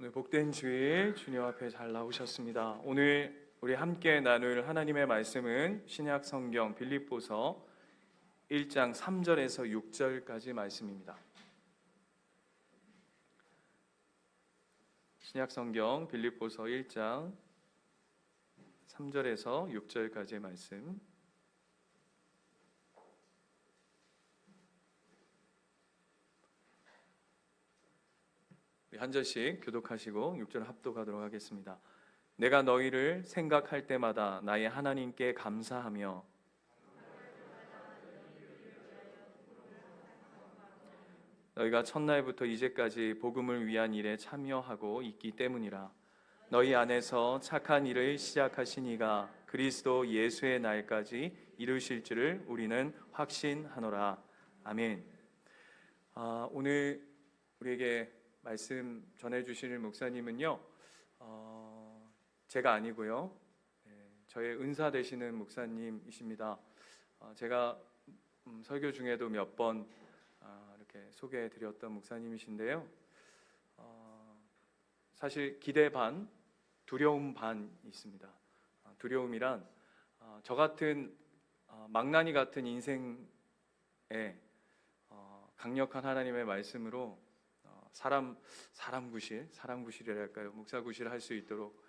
오늘 복된 주일 주님 앞에 잘 나오셨습니다. 오늘 우리 함께 나눌 하나님의 말씀은 신약 성경 빌립보서 1장 3절에서 6절까지 말씀입니다. 신약 성경 빌립보서 1장 3절에서 6절까지의 말씀. 한 절씩 교독하시고 6절 합독하도록 하겠습니다. 내가 너희를 생각할 때마다 나의 하나님께 감사하며 너희가 첫날부터 이제까지 복음을 위한 일에 참여하고 있기 때문이라. 너희 안에서 착한 일을 시작하신 이가 그리스도 예수의 날까지 이루실 줄을 우리는 확신하노라. 아멘. 오늘 우리에게 말씀 전해주실 목사님은요, 제가 아니고요, 저의 은사 되시는 목사님이십니다. 제가 설교 중에도 몇 번 이렇게 소개해드렸던 목사님이신데요, 사실 기대 반, 두려움 반이 있습니다. 두려움이란 저 같은 망나니 같은 인생에 강력한 하나님의 말씀으로 사람 구실이랄까요, 목사 구실을 할 수 있도록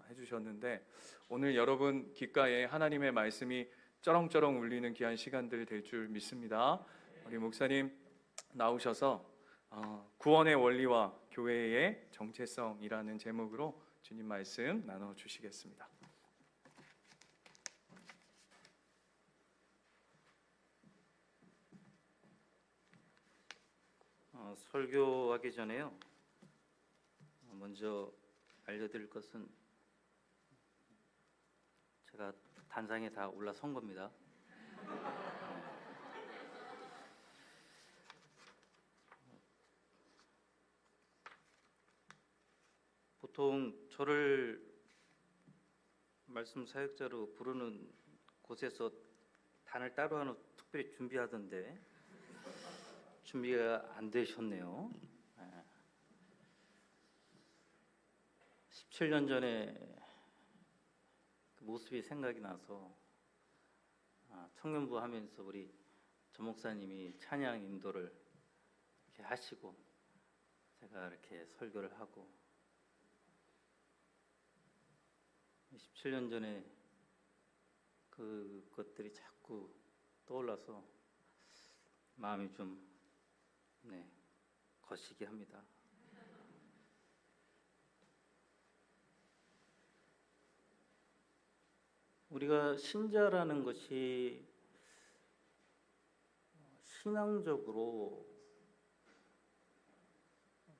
해주셨는데, 오늘 여러분 귓가에 하나님의 말씀이 쩌렁쩌렁 울리는 귀한 시간들 될 줄 믿습니다. 우리 목사님 나오셔서 구원의 원리와 교회의 정체성이라는 제목으로 주님 말씀 나눠주시겠습니다. 설교하기 전에요, 먼저 알려드릴 것은 제가 단상에 다 올라선 겁니다. 보통 저를 말씀 사역자로 부르는 곳에서 단을 따로 하나 특별히 준비하던데 준비가 안 되셨네요. 17년 전에 그 모습이 생각이 나서 청년부 하면서 우리 전 목사님이 찬양 인도를 이렇게 하시고 제가 이렇게 설교를 하고 17년 전에 그것들이 자꾸 떠올라서 마음이 좀 거시기 합니다. 우리가 신자라는 것이 신앙적으로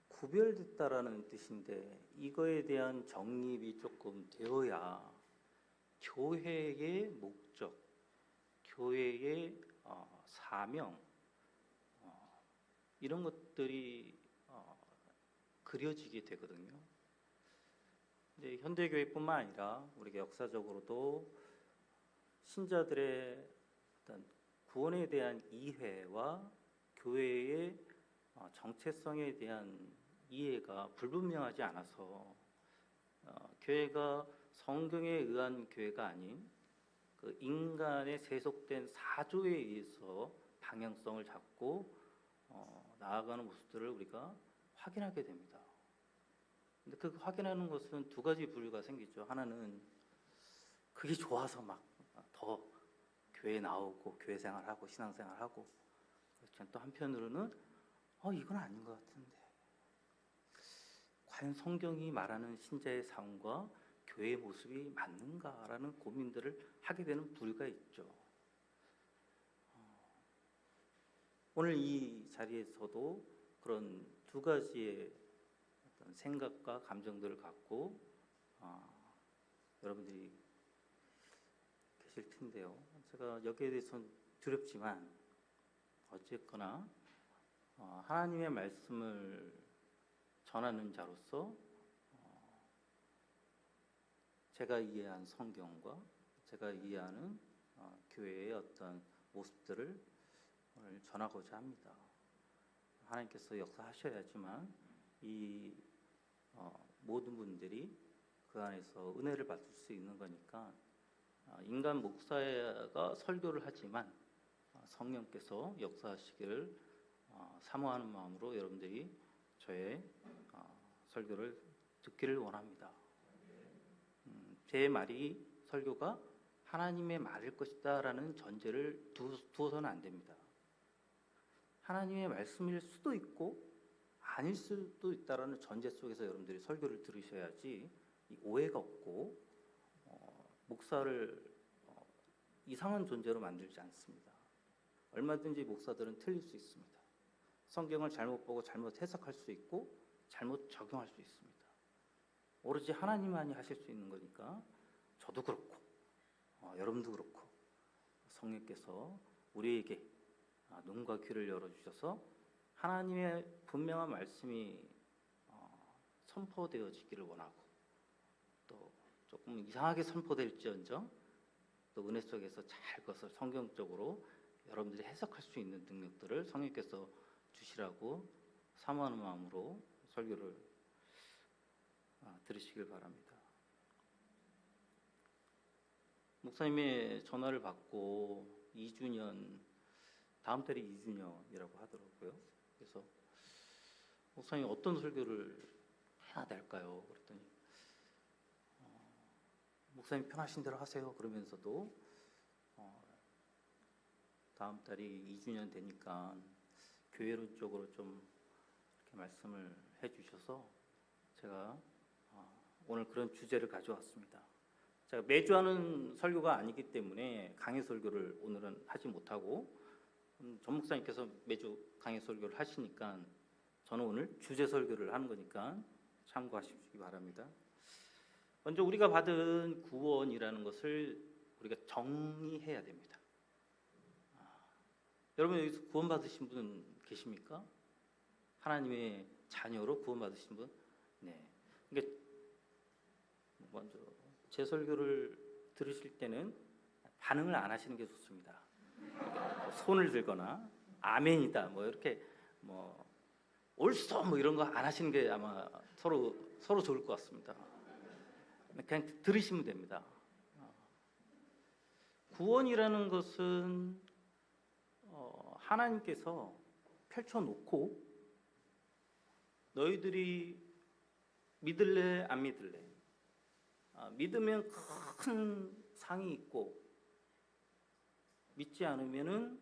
구별됐다라는 뜻인데, 이거에 대한 정립이 조금 되어야 교회의 목적, 교회의 사명, 이런 것들이 그려지게 되거든요. 이제 현대교회뿐만 아니라 우리가 역사적으로도 신자들의 어떤 구원에 대한 이해와 교회의 정체성에 대한 이해가 불분명하지 않아서 교회가 성경에 의한 교회가 아닌 그 인간의 세속된 사조에 의해서 방향성을 잡고 나아가는 모습들을 우리가 확인하게 됩니다. 근데 그 확인하는 것은 두 가지 부류가 생기죠. 하나는 그게 좋아서 막 더 교회 나오고 교회 생활하고 신앙생활하고, 그렇지만 또 한편으로는 이건 아닌 것 같은데 과연 성경이 말하는 신자의 삶과 교회의 모습이 맞는가라는 고민들을 하게 되는 부류가 있죠. 오늘 이 자리에서도 그런 두 가지의 어떤 생각과 감정들을 갖고 여러분들이 계실 텐데요. 제가 여기에 대해서는 두렵지만 어쨌거나 하나님의 말씀을 전하는 자로서 제가 이해한 성경과 제가 이해하는 교회의 어떤 모습들을 오늘 전하고자 합니다. 하나님께서 역사하셔야지만 이 모든 분들이 그 안에서 은혜를 받을 수 있는 거니까 인간 목사가 설교를 하지만 성령께서 역사하시기를 사모하는 마음으로 여러분들이 저의 설교를 듣기를 원합니다. 제 말이 설교가 하나님의 말일 것이다라는 전제를 두어서는 안 됩니다. 하나님의 말씀일 수도 있고 아닐 수도 있다라는 전제 속에서 여러분들이 설교를 들으셔야지 이 오해가 없고 목사를 이상한 존재로 만들지 않습니다. 얼마든지 목사들은 틀릴 수 있습니다. 성경을 잘못 보고 잘못 해석할 수 있고 잘못 적용할 수 있습니다. 오로지 하나님만이 하실 수 있는 거니까 저도 그렇고 여러분도 그렇고 성령께서 우리에게 눈과 귀를 열어주셔서 하나님의 분명한 말씀이 선포되어지기를 원하고 또 조금 이상하게 선포될지언정 또 은혜 속에서 잘 그것을 성경적으로 여러분들이 해석할 수 있는 능력들을 성령께서 주시라고 사모하는 마음으로 설교를 들으시길 바랍니다. 목사님의 전화를 받고 2주년, 다음 달이 2주년이라고 하더라고요. 그래서 목사님 어떤 설교를 해야 될까요? 그랬더니 목사님 편하신 대로 하세요. 그러면서도 다음 달이 2주년 되니까 교회론 쪽으로 좀 이렇게 말씀을 해주셔서 제가 오늘 그런 주제를 가져왔습니다. 제가 매주 하는 설교가 아니기 때문에 강해 설교를 오늘은 하지 못하고 전 목사님께서 매주 강해 설교를 하시니까 저는 오늘 주제 설교를 하는 거니까 참고하시기 바랍니다. 먼저 우리가 받은 구원이라는 것을 우리가 정의해야 됩니다. 여러분 여기서 구원받으신 분 계십니까? 하나님의 자녀로 구원받으신 분? 네. 그러니까 먼저 제 설교를 들으실 때는 반응을 안 하시는 게 좋습니다. 그러니까 손을 들거나 아멘이다 뭐 이렇게 뭐 옳소 뭐 이런 거 안 하시는 게 아마 서로 좋을 것 같습니다. 그냥 들으시면 됩니다. 구원이라는 것은 하나님께서 펼쳐놓고 너희들이 믿을래 안 믿을래? 믿으면 큰 상이 있고 믿지 않으면은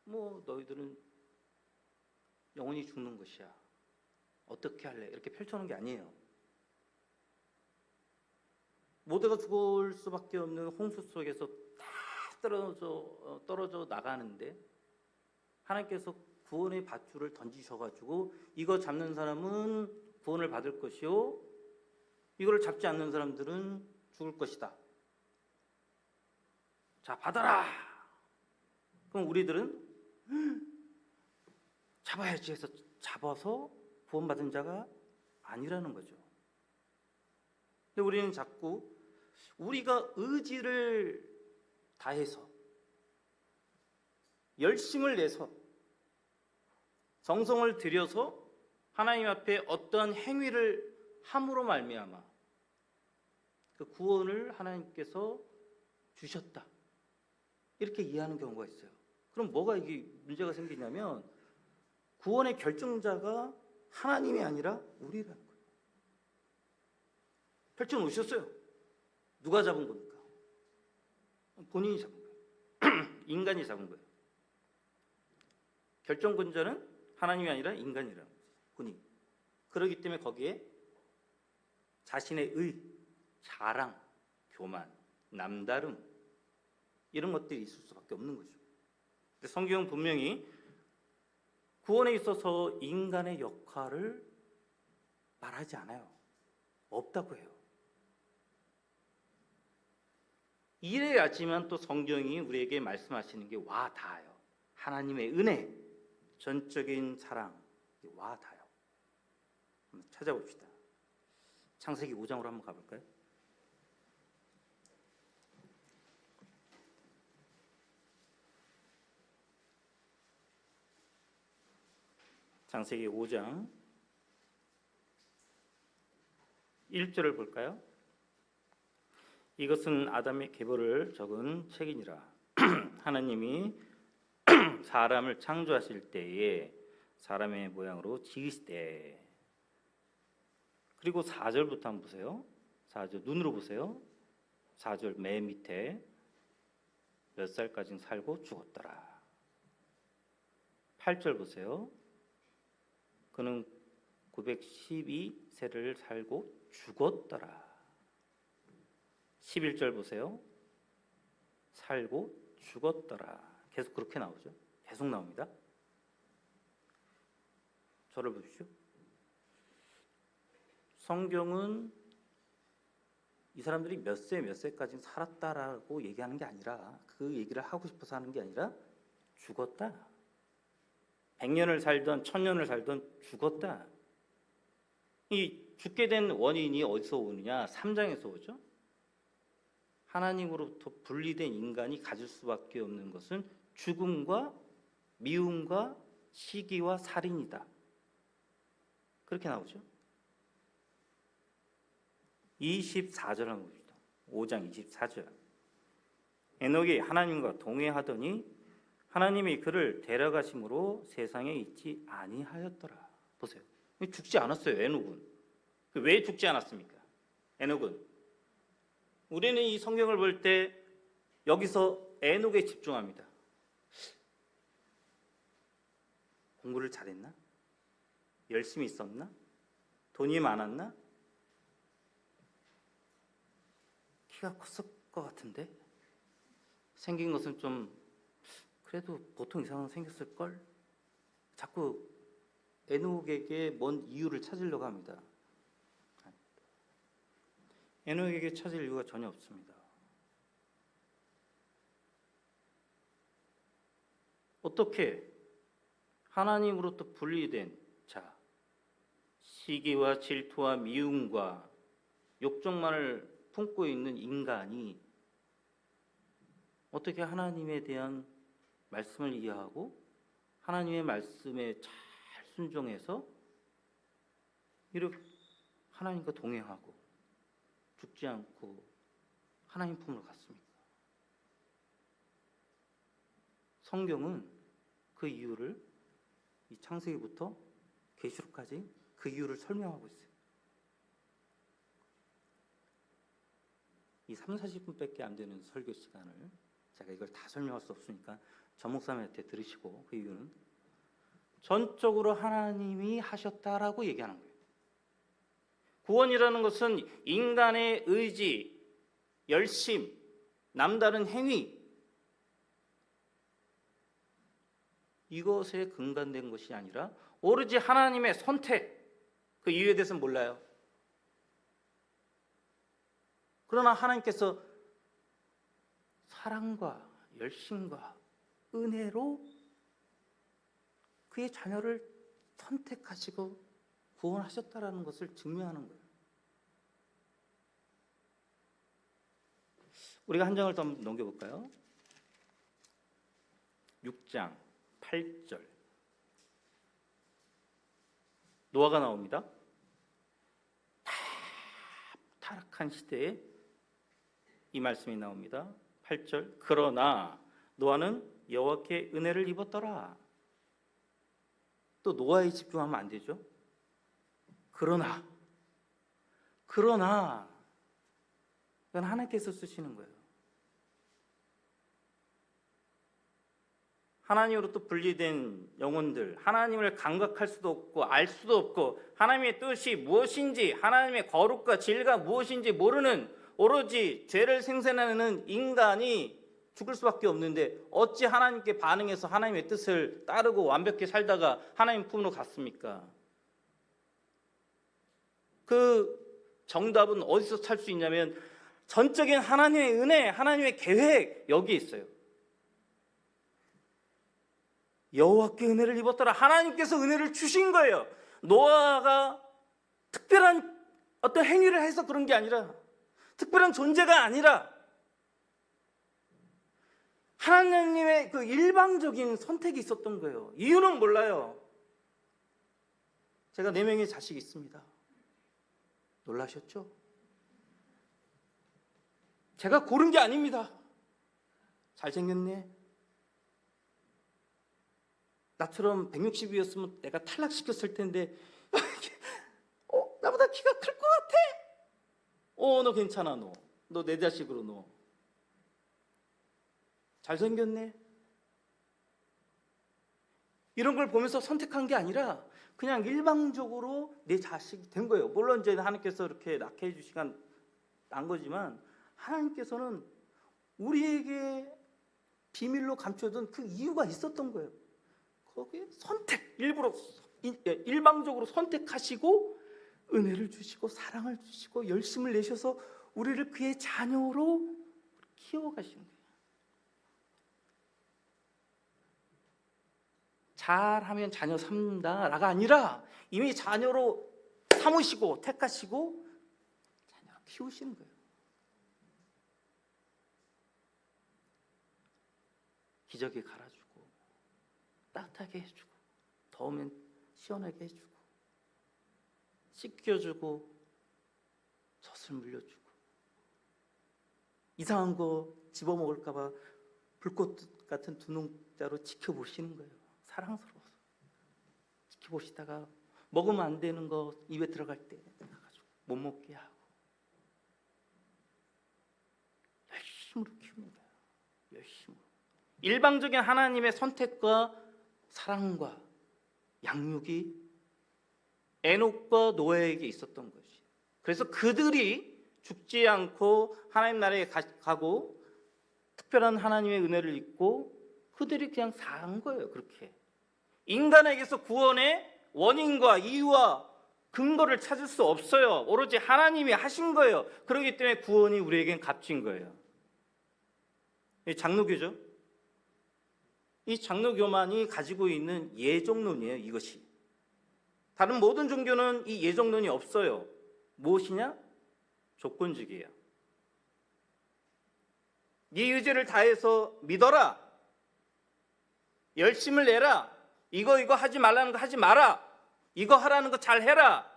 뭐 너희들은 영원히 죽는 것이야. 어떻게 할래? 이렇게 펼쳐놓은 게 아니에요. 모두가 죽을 수밖에 없는 홍수 속에서 다 떨어져 나가는데 하나님께서 구원의 밧줄을 던지셔가지고 이거 잡는 사람은 구원을 받을 것이요 이걸 잡지 않는 사람들은 죽을 것이다. 자, 받아라. 그럼 우리들은 잡아야지 해서 잡아서 구원받은 자가 아니라는 거죠. 근데 우리는 자꾸 우리가 의지를 다해서 열심을 내서 정성을 들여서 하나님 앞에 어떠한 행위를 함으로 말미암아 그 구원을 하나님께서 주셨다 이렇게 이해하는 경우가 있어요. 그럼 뭐가 이게 문제가 생기냐면 구원의 결정자가 하나님이 아니라 우리라는 거예요. 펼쳐 놓으셨어요. 누가 잡은 겁니까? 본인이 잡은 거예요. 인간이 잡은 거예요. 결정권자는 하나님이 아니라 인간이라는 거죠. 본인. 그렇기 때문에 거기에 자신의 의, 자랑, 교만, 남다름 이런 것들이 있을 수밖에 없는 거죠. 근데 성경은 분명히 구원에 있어서 인간의 역할을 말하지 않아요. 없다고 해요. 이래야지만 또 성경이 우리에게 말씀하시는 게 와 닿아요. 하나님의 은혜, 전적인 사랑, 와 닿아요. 한번 찾아봅시다. 창세기 5장으로 한번 가볼까요? 창세기 5장 1절을 볼까요? 이것은 아담의 계보를 적은 책이니라. 하나님이 사람을 창조하실 때에 사람의 모양으로 지으시되. 그리고 4절부터 한번 보세요. 4절 눈으로 보세요. 4절 맨 밑에 몇 살까지 살고 죽었더라. 8절 보세요. 그는 912세를 살고 죽었더라. 11절 보세요. 살고 죽었더라. 계속 그렇게 나오죠. 계속 나옵니다. 저를 보십시오. 성경은 이 사람들이 몇 세까지 살았다라고 얘기하는 게 아니라, 그 얘기를 하고 싶어서 하는 게 아니라 죽었다. 100년을 살던 1000년을 살던 죽었다. 이 죽게 된 원인이 어디서 오느냐? 3장에서 오죠. 하나님으로부터 분리된 인간이 가질 수밖에 없는 것은 죽음과 미움과 시기와 살인이다. 그렇게 나오죠. 24절 한번 봅시다. 5장 24절. 에녹이 하나님과 동행하더니 하나님이 그를 데려가심으로 세상에 있지 아니하였더라. 보세요. 죽지 않았어요. 에녹은. 왜 죽지 않았습니까? 에녹은. 우리는 이 성경을 볼 때 여기서 에녹에 집중합니다. 공부를 잘했나? 열심히 있었나? 돈이 많았나? 키가 컸을 것 같은데? 생긴 것은 좀 그래도 보통 이상은 생겼을걸? 자꾸 에녹에게 뭔 이유를 찾으려고 합니다. 에녹에게 찾을 이유가 전혀 없습니다. 어떻게 하나님으로부터 분리된 자, 시기와 질투와 미움과 욕정만을 품고 있는 인간이 어떻게 하나님에 대한 말씀을 이해하고 하나님의 말씀에 잘 순종해서 이렇게 하나님과 동행하고 죽지 않고 하나님 품으로 갔습니까? 성경은 그 이유를 이 창세기부터 계시록까지 그 이유를 설명하고 있어요. 이 30-40분밖에 안 되는 설교 시간을 제가 이걸 다 설명할 수 없으니까 전 목사님한테 들으시고, 그 이유는 전적으로 하나님이 하셨다라고 얘기하는 거예요. 구원이라는 것은 인간의 의지, 열심, 남다른 행위, 이것에 근간된 것이 아니라 오로지 하나님의 선택, 그 이유에 대해서는 몰라요. 그러나 하나님께서 사랑과 열심과 은혜로 그의 자녀를 선택하시고 구원하셨다라는 것을 증명하는 거예요. 우리가 한 장을 더 넘겨볼까요? 6장 8절. 노아가 나옵니다. 타락한 시대에 이 말씀이 나옵니다. 8절. 그러나 노아는 여호와께 은혜를 입었더라. 또 노아에 집중하면 안 되죠. 그러나 그건 하나님께서 쓰시는 거예요. 하나님으로부터 분리된 영혼들, 하나님을 감각할 수도 없고 알 수도 없고 하나님의 뜻이 무엇인지, 하나님의 거룩과 진리가 무엇인지 모르는 오로지 죄를 생산하는 인간이 죽을 수밖에 없는데 어찌 하나님께 반응해서 하나님의 뜻을 따르고 완벽히 살다가 하나님 품으로 갔습니까? 그 정답은 어디서 찾을 수 있냐면 전적인 하나님의 은혜, 하나님의 계획, 여기에 있어요. 여호와께 은혜를 입었더라. 하나님께서 은혜를 주신 거예요. 노아가 특별한 어떤 행위를 해서 그런 게 아니라, 특별한 존재가 아니라 하나님의 그 일방적인 선택이 있었던 거예요. 이유는 몰라요. 제가 4명의 자식이 있습니다. 놀라셨죠? 제가 고른 게 아닙니다. 잘생겼네. 나처럼 160이었으면 내가 탈락시켰을 텐데 나보다 키가 클 것 같아. 너 괜찮아. 너 내 자식으로 너. 잘생겼네. 이런 걸 보면서 선택한 게 아니라 그냥 일방적으로 내 자식이 된 거예요. 물론 이제 하나님께서 이렇게 낳게 해주시간 난 거지만 하나님께서는 우리에게 비밀로 감춰둔 그 이유가 있었던 거예요. 거기에 일방적으로 선택하시고 은혜를 주시고 사랑을 주시고 열심을 내셔서 우리를 그의 자녀로 키워가신 거예요. 잘하면 자녀 삼다가 아니라 이미 자녀로 삼으시고 택하시고 자녀로 키우시는 거예요. 기저귀 갈아주고 따뜻하게 해주고 더우면 시원하게 해주고 씻겨주고 젖을 물려주고 이상한 거 집어먹을까 봐 불꽃 같은 두 눈자로 지켜보시는 거예요. 사랑스러워서 지켜보시다가 먹으면 안 되는 거 입에 들어갈 때 못 먹게 하고 열심으로 키우는 거예요. 열심으로. 일방적인 하나님의 선택과 사랑과 양육이 에녹과 노아에게 있었던 것이. 그래서 그들이 죽지 않고 하나님 나라에 가고 특별한 하나님의 은혜를 입고 그들이 그냥 산 거예요. 그렇게 인간에게서 구원의 원인과 이유와 근거를 찾을 수 없어요. 오로지 하나님이 하신 거예요. 그렇기 때문에 구원이 우리에겐 값진 거예요. 이 장로교죠. 이 장로교만이 가지고 있는 예정론이에요. 이것이 다른 모든 종교는 이 예정론이 없어요. 무엇이냐? 조건적이에요. 네 의지를 다해서 믿어라. 열심을 내라. 이거 하지 말라는 거 하지 마라. 이거 하라는 거 잘 해라.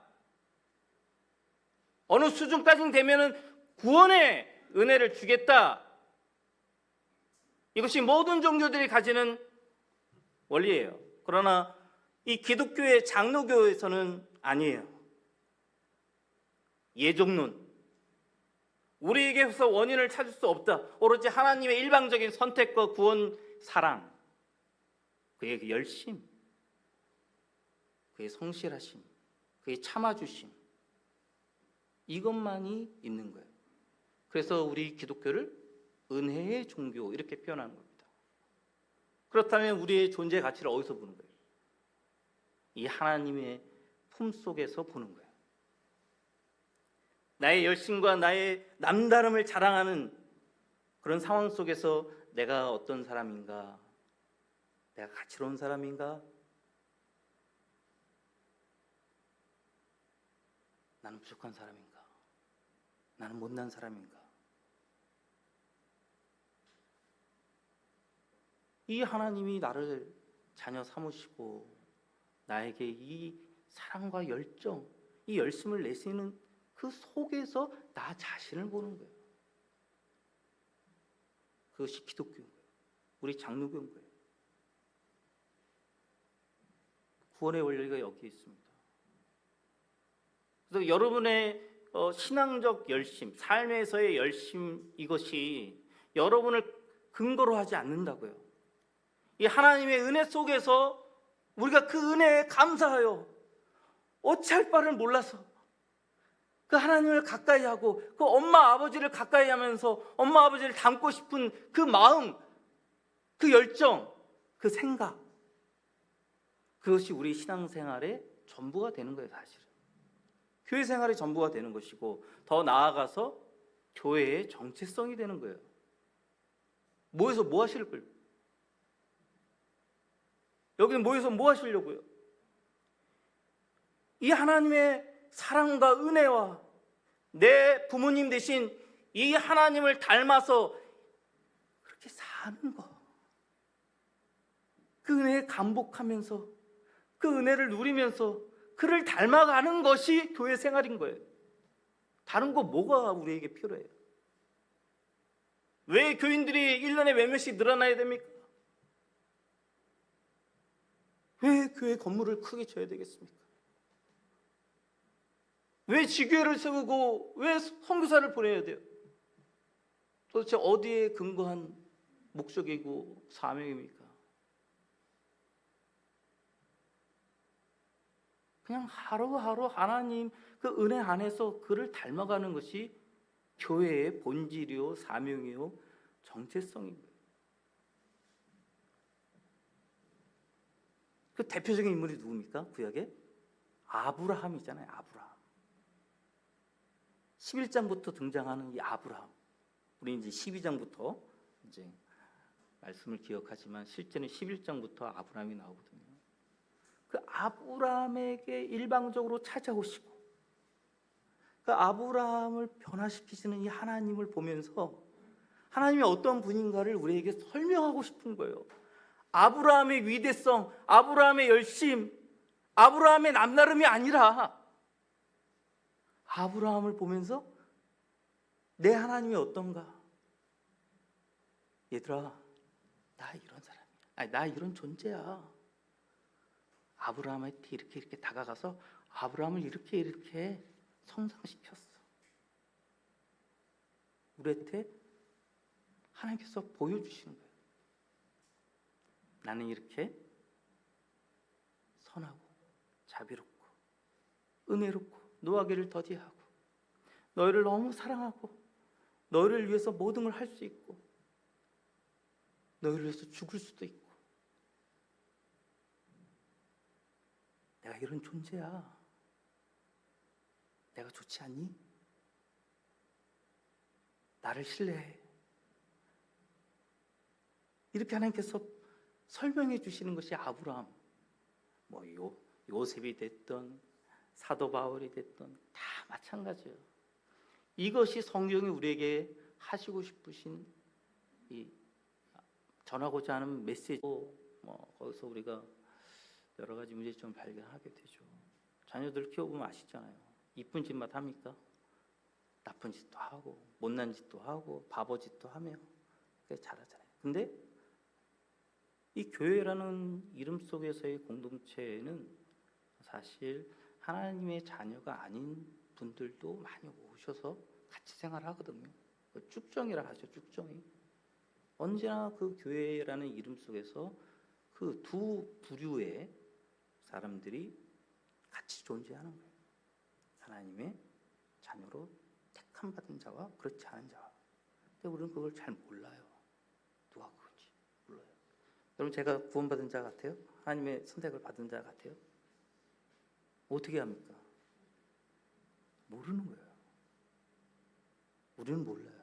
어느 수준까지 되면은 구원의 은혜를 주겠다. 이것이 모든 종교들이 가지는 원리예요. 그러나 이 기독교의 장로교에서는 아니에요. 예정론. 우리에게서 원인을 찾을 수 없다. 오로지 하나님의 일방적인 선택과 구원, 사랑, 그의 그 열심, 그의 성실하심, 그의 참아주심, 이것만이 있는 거예요. 그래서 우리 기독교를 은혜의 종교 이렇게 표현하는 겁니다. 그렇다면 우리의 존재 가치를 어디서 보는 거예요? 이 하나님의 품 속에서 보는 거예요. 나의 열심과 나의 남다름을 자랑하는 그런 상황 속에서 내가 어떤 사람인가, 내가 가치로운 사람인가, 나는 부족한 사람인가, 나는 못난 사람인가, 이 하나님이 나를 자녀 삼으시고 나에게 이 사랑과 열정, 이 열심을 내시는 그 속에서 나 자신을 보는 거예요. 그것이 기독교인 거예요. 우리 장로교인 거예요. 구원의 원리가 여기에 있습니다. 그래서 여러분의 신앙적 열심, 삶에서의 열심, 이것이 여러분을 근거로 하지 않는다고요. 이 하나님의 은혜 속에서 우리가 그 은혜에 감사하여 어찌할 바를 몰라서 그 하나님을 가까이 하고 그 엄마 아버지를 가까이 하면서 엄마 아버지를 닮고 싶은 그 마음, 그 열정, 그 생각, 그것이 우리 신앙생활의 전부가 되는 거예요. 사실은 교회 생활의 전부가 되는 것이고, 더 나아가서 교회의 정체성이 되는 거예요. 모여서 뭐 하실 거예요? 여기는 모여서 뭐 하시려고요? 이 하나님의 사랑과 은혜와 내 부모님 대신 이 하나님을 닮아서 그렇게 사는 거, 그 은혜에 감복하면서 그 은혜를 누리면서 그를 닮아가는 것이 교회 생활인 거예요. 다른 거 뭐가 우리에게 필요해요? 왜 교인들이 1년에 몇 명씩 늘어나야 됩니까? 왜 교회 건물을 크게 쳐야 되겠습니까? 왜 지교회를 세우고 왜 선교사를 보내야 돼요? 도대체 어디에 근거한 목적이고 사명입니까? 그냥 하루하루 하나님 그 은혜 안에서 그를 닮아가는 것이 교회의 본질이요 사명이요 정체성인 거예요. 그 대표적인 인물이 누굽니까? 구약에 아브라함이잖아요. 아브라함. 11장부터 등장하는 이 아브라함. 우리 이제 12장부터 이제 말씀을 기억하지만 실제는 11장부터 아브라함이 나오거든요. 그 아브라함에게 일방적으로 찾아오시고 그 아브라함을 변화시키시는 이 하나님을 보면서 하나님이 어떤 분인가를 우리에게 설명하고 싶은 거예요. 아브라함의 위대성, 아브라함의 열심, 아브라함의 남다름이 아니라 아브라함을 보면서 내 하나님이 어떤가? 얘들아, 나 이런 사람이야. 아니, 나 이런 존재야. 아브라함한테 이렇게 다가가서 아브라함을 이렇게 성장시켰어. 우리한테 하나님께서 보여주시는 거예요. 나는 이렇게 선하고 자비롭고 은혜롭고 노하기를 더디하고 너희를 너무 사랑하고 너희를 위해서 모든 걸 할 수 있고 너희를 위해서 죽을 수도 있고 내가 이런 존재야. 내가 좋지 않니? 나를 신뢰해. 이렇게 하나님께서 설명해 주시는 것이 아브라함. 뭐 요셉이 됐던 사도 바울이 됐던 다 마찬가지예요. 이것이 성경이 우리에게 하시고 싶으신 이 전하고자 하는 메시지. 뭐 거기서 우리가 여러 가지 문제점을 발견하게 되죠. 자녀들 키워보면 아시잖아요. 이쁜 짓만 합니까? 나쁜 짓도 하고 못난 짓도 하고 바보 짓도 하며 그게 잘하잖아요. 근데 이 교회라는 이름 속에서의 공동체에는 사실 하나님의 자녀가 아닌 분들도 많이 오셔서 같이 생활하거든요. 쭉정이라 하죠. 쭉정이. 언제나 그 교회라는 이름 속에서 그 두 부류의 사람들이 같이 존재하는 거예요. 하나님의 자녀로 택함 받은 자와 그렇지 않은 자와. 근데 우리는 그걸 잘 몰라요. 누가 그런지 몰라요. 여러분, 제가 구원받은 자 같아요? 하나님의 선택을 받은 자 같아요? 어떻게 합니까? 모르는 거예요. 우리는 몰라요.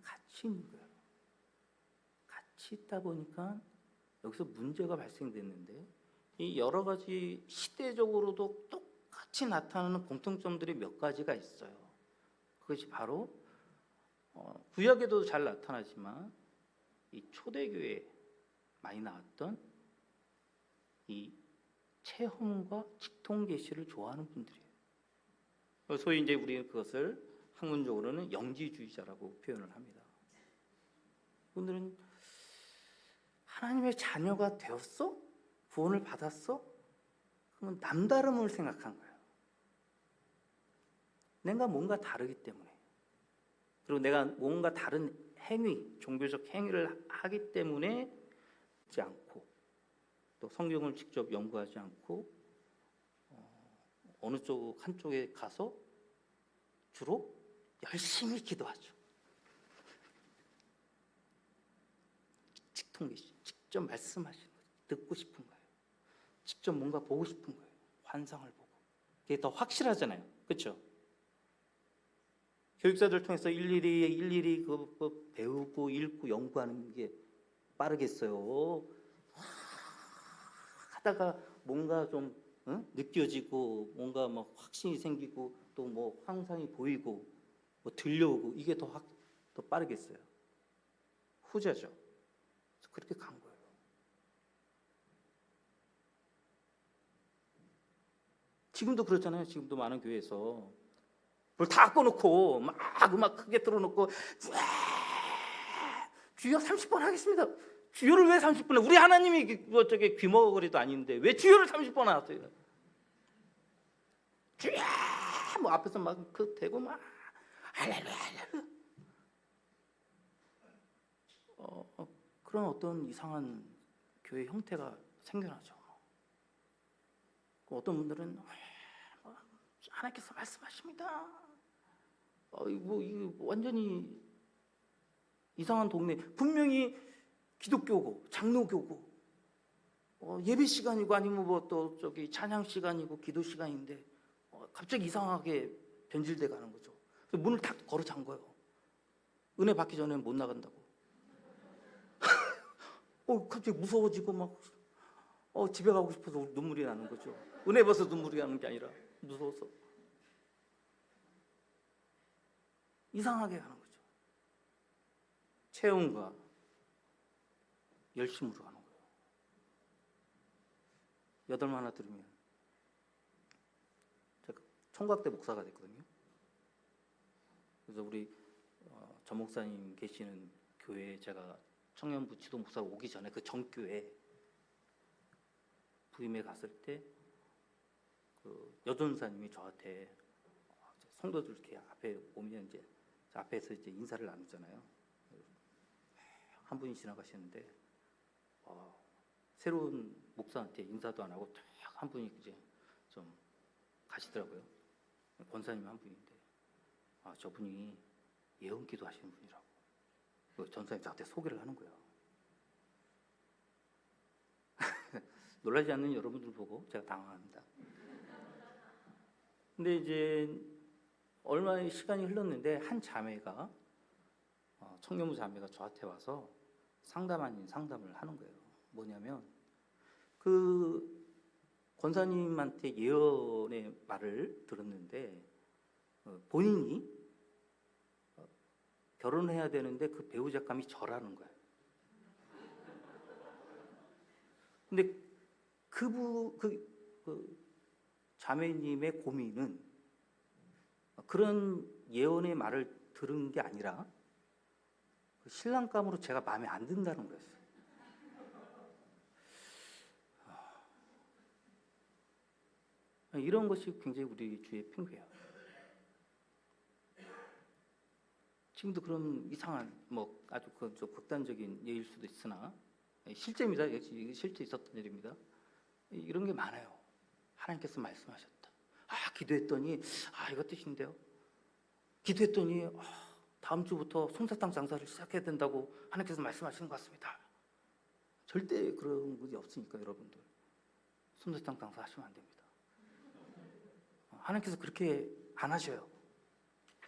같이 있는 거예요. 같이 있다 보니까 여기서 문제가 발생됐는데 이 여러 가지 시대적으로도 똑같이 나타나는 공통점들이 몇 가지가 있어요. 그것이 바로 구약에도 잘 나타나지만 이 초대교회에 많이 나왔던 이 체험과 직통 계시를 좋아하는 분들이에요. 소위 이제 우리는 그것을 학문적으로는 영지주의자라고 표현을 합니다. 오늘은 하나님의 자녀가 되었어? 구원을 받았어? 그러면 남다름을 생각한 거예요. 내가 뭔가 다르기 때문에, 그리고 내가 뭔가 다른 행위, 종교적 행위를 하기 때문에 하지 않고 또 성경을 직접 연구하지 않고 어느 쪽 한쪽에 가서 주로 열심히 기도하죠. 직통계시, 직접 말씀하시는 거예요. 듣고 싶은 거예요. 직접 뭔가 보고 싶은 거예요. 환상을 보고. 그게 더 확실하잖아요. 그렇죠? 교육자들 통해서 일일이 그 배우고 읽고 연구하는 게 빠르겠어요. 하다가 뭔가 좀 느껴지고 뭔가 뭐 확신이 생기고 또 뭐 환상이 보이고 뭐 들려오고 이게 더 빠르겠어요. 후자죠. 그래서 그렇게 간 거예요. 지금도 그렇잖아요. 지금도 많은 교회에서 불 다 꺼놓고 막 음악 크게 틀어놓고 주여 30번 하겠습니다. 주여를 왜 30번 해? 우리 하나님이 뭐 저게 귀머거리도 아닌데 왜 주여를 30번 하세요? 주여 뭐 앞에서 막 그 대고 막 할렐루야 할렐루야. 그런 어떤 이상한 교회 형태가 생겨나죠. 어떤 분들은 하나님께서 말씀하십니다. 이거 완전히 이상한 동네. 분명히 기독교고 장로교고 예배 시간이고 아니면 뭐 또 저기 찬양 시간이고 기도 시간인데 갑자기 이상하게 변질돼 가는 거죠. 그래서 문을 탁 걸어 잠 거예요. 은혜 받기 전에는 못 나간다고. 갑자기 무서워지고 막 집에 가고 싶어서 눈물이 나는 거죠. 은혜 받아서 눈물이 나는 게 아니라 무서워서 이상하게 하는 거죠. 체험과 열심으로 하는 거예요. 여덟 하나 들으면 제가 총각대 목사가 됐거든요. 그래서 우리 전 목사님 계시는 교회에 제가 청년부 지도 목사가 오기 전에 그 전교회 부임에 갔을 때 그 여전사님이 저한테 성도들 이렇게 앞에 오면 이제 앞에서 이제 인사를 나누잖아요. 한 분이 지나가시는데 새로운 목사한테 인사도 안 하고 딱 한 분이 이제 좀 가시더라고요. 권사님 한 분인데 저분이 예언기도 하시는 분이라고. 전사님 저한테 소개를 하는 거예요. 놀라지 않는 여러분들 보고 제가 당황합니다. 근데 이제 얼마의 시간이 흘렀는데 한 자매가 청년부 자매가 저한테 와서 상담 아닌 상담을 하는 거예요. 뭐냐면 그 권사님한테 예언의 말을 들었는데 본인이 결혼해야 되는데 그 배우자감이 저라는 거예요. 근데 그 자매님의 고민은 그런 예언의 말을 들은 게 아니라 그 신랑감으로 제가 마음에 안 든다는 거였어요. 이런 것이 굉장히 우리 주위에 핑계예요. 지금도 그런 이상한 뭐 아주 좀 극단적인 예일 수도 있으나 실제입니다. 역시 실제 있었던 일입니다. 이런 게 많아요. 하나님께서 말씀하셨다. 기도했더니 이거 뜻인데요. 기도했더니 다음 주부터 솜사탕 장사를 시작해야 된다고 하나님께서 말씀하시는 것 같습니다. 절대 그런 것이 없으니까 여러분들 솜사탕 장사 하시면 안 됩니다. 하나님께서 그렇게 안 하셔요.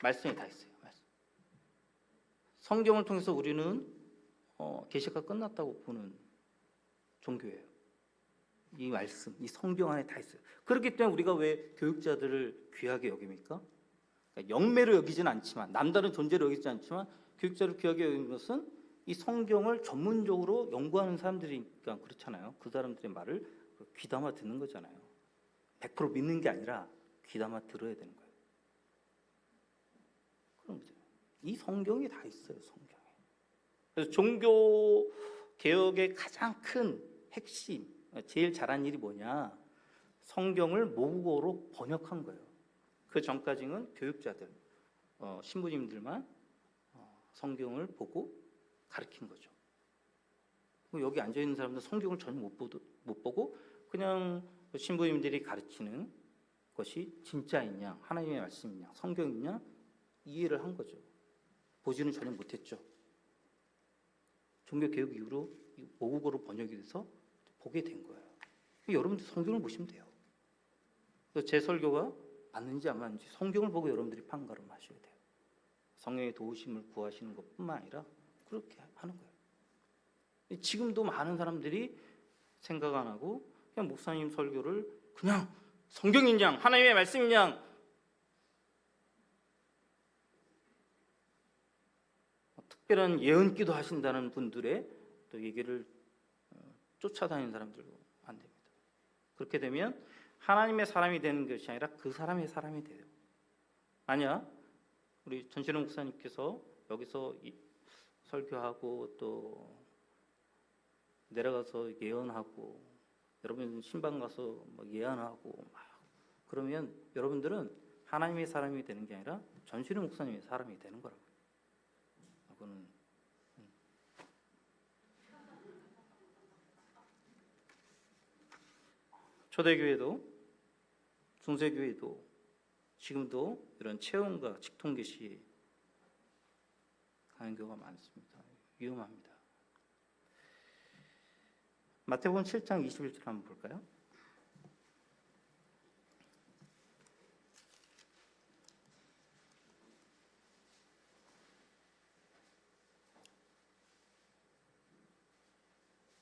말씀이 다 있어요. 말씀. 성경을 통해서 우리는 계시가 끝났다고 보는 종교예요. 이 말씀, 이 성경 안에 다 있어요. 그렇기 때문에 우리가 왜 교육자들을 귀하게 여깁니까? 그러니까 영매로 여기지는 않지만, 남다른 존재로 여기지 않지만 교육자를 귀하게 여기는 것은 이 성경을 전문적으로 연구하는 사람들이니까 그렇잖아요. 그 사람들의 말을 귀담아 듣는 거잖아요. 100% 믿는 게 아니라 귀담아 들어야 되는 거예요. 그런 거죠. 이 성경이 다 있어요. 성경에. 그래서 종교 개혁의 가장 큰 핵심, 제일 잘한 일이 뭐냐? 성경을 모국어로 번역한 거예요. 그 전까지는 교육자들, 신부님들만 성경을 보고 가르친 거죠. 여기 앉아 있는 사람들 성경을 전혀 못 보고 그냥 신부님들이 가르치는 것이 진짜이냐, 하나님의 말씀이냐, 성경이냐 이해를 한 거죠. 보지는 전혀 못했죠. 종교 개혁 이후로 모국어로 번역이 돼서 보게 된 거예요. 여러분들 성경을 보시면 돼요. 그래서 제 설교가 맞는지 안 맞는지 성경을 보고 여러분들이 판가름 하셔야 돼요. 성령의 도우심을 구하시는 것뿐만 아니라 그렇게 하는 거예요. 지금도 많은 사람들이 생각 안 하고 그냥 목사님 설교를 그냥 성경인 양, 하나님의 말씀인 양 특별한 예언기도 하신다는 분들의 또 얘기를 쫓아다니는 사람들도 안 됩니다. 그렇게 되면 하나님의 사람이 되는 것이 아니라 그 사람의 사람이 돼요. 아니야, 우리 전신호 목사님께서 여기서 설교하고 또 내려가서 예언하고 여러분 신방 가서 막 예언하고 막 그러면 여러분들은 하나님의 사람이 되는 게 아니라 전신호 목사님의 사람이 되는 거라고. 그거는 초대교회도 중세교회도 지금도 이런 체험과 직통 계시 가는 경우가 많습니다. 위험합니다. 마태복음 7장 21절 한번 볼까요?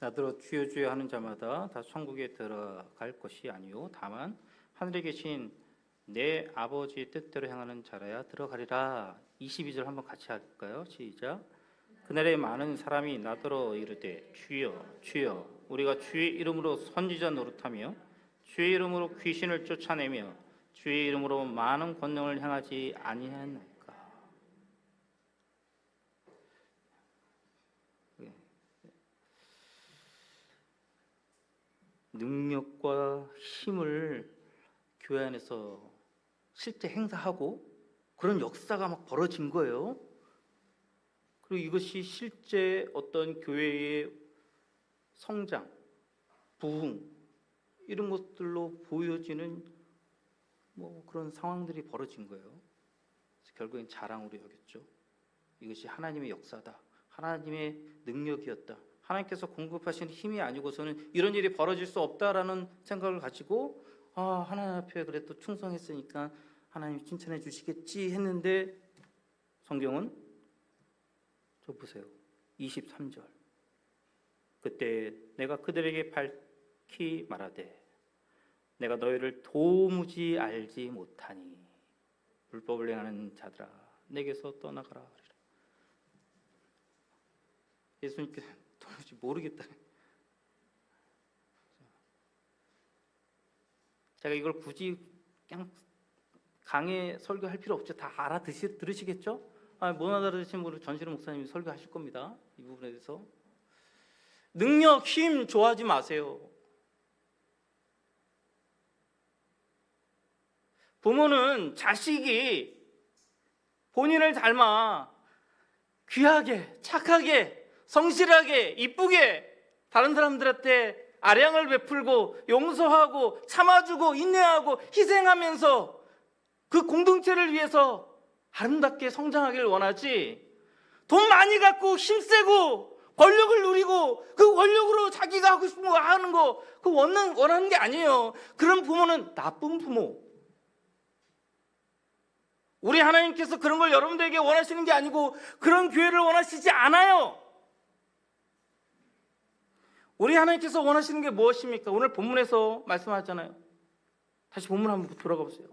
나더러 주여 주여 하는 자마다 다 천국에 들어갈 것이 아니요 다만 하늘에 계신 내 아버지의 뜻대로 행하는 자라야 들어가리라. 22절 한번 같이 할까요? 시작. 그날에 많은 사람이 나더러 이르되 주여 주여 우리가 주의 이름으로 선지자 노릇하며 주의 이름으로 귀신을 쫓아내며 주의 이름으로 많은 권능을 행하지 아니하였나이까. 능력과 힘을 교회 안에서 실제 행사하고 그런 역사가 막 벌어진 거예요. 그리고 이것이 실제 어떤 교회의 성장, 부흥 이런 것들로 보여지는 뭐 그런 상황들이 벌어진 거예요. 그래서 결국엔 자랑으로 여겼죠. 이것이 하나님의 역사다. 하나님의 능력이었다. 하나님께서 공급하시는 힘이 아니고서는 이런 일이 벌어질 수 없다라는 생각을 가지고 하나님 앞에 그래도 충성했으니까 하나님이 칭찬해 주시겠지 했는데 성경은 저 보세요. 23절. 그때 내가 그들에게 밝히 말하되 내가 너희를 도무지 알지 못하니 불법을 행하는 자들아 내게서 떠나가라. 예수님께서 도무지 모르겠다. 제가 이걸 굳이 그냥 강의 설교할 필요 없죠. 다 들으시겠죠? 못 알아들으신 분은 전신호 목사님이 설교하실 겁니다. 이 부분에 대해서 능력, 힘 좋아하지 마세요. 부모는 자식이 본인을 닮아 귀하게, 착하게, 성실하게, 이쁘게 다른 사람들한테 아량을 베풀고 용서하고 참아주고 인내하고 희생하면서 그 공동체를 위해서 아름답게 성장하기를 원하지, 돈 많이 갖고 힘세고 권력을 누리고 그 권력으로 자기가 하고 싶은 거 하는 거 그거 원하는 게 아니에요. 그런 부모는 나쁜 부모. 우리 하나님께서 그런 걸 여러분들에게 원하시는 게 아니고 그런 교회를 원하시지 않아요. 우리 하나님께서 원하시는 게 무엇입니까? 오늘 본문에서 말씀하잖아요. 다시 본문 한번 돌아가 보세요.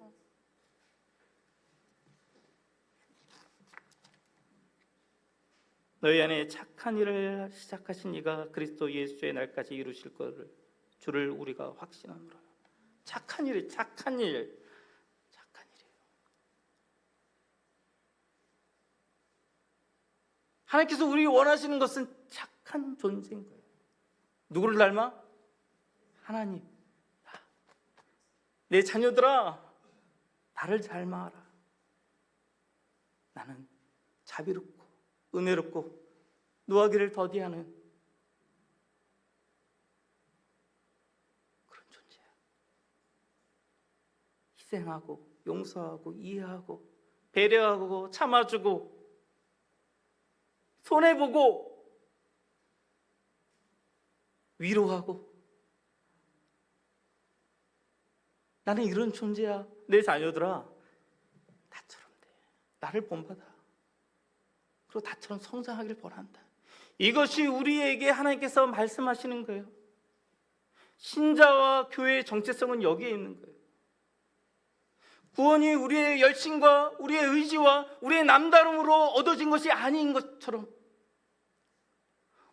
너희 안에 착한 일을 시작하신 이가 그리스도 예수의 날까지 이루실 줄을 우리가 확신하노라. 착한 일. 하나님께서 우리 원하시는 것은 착한 존재인 거예요. 누구를 닮아? 하나님. 내 자녀들아, 나를 닮아라. 나는 자비롭고 은혜롭고 노하기를 더디하는 그런 존재야. 희생하고 용서하고 이해하고 배려하고 참아주고 손해보고 위로하고 나는 이런 존재야. 내 자녀들아 나처럼 돼. 나를 본받아. 그리고 나처럼 성장하길 바란다. 이것이 우리에게 하나님께서 말씀하시는 거예요. 신자와 교회의 정체성은 여기에 있는 거예요. 구원이 우리의 열심과 우리의 의지와 우리의 남다름으로 얻어진 것이 아닌 것처럼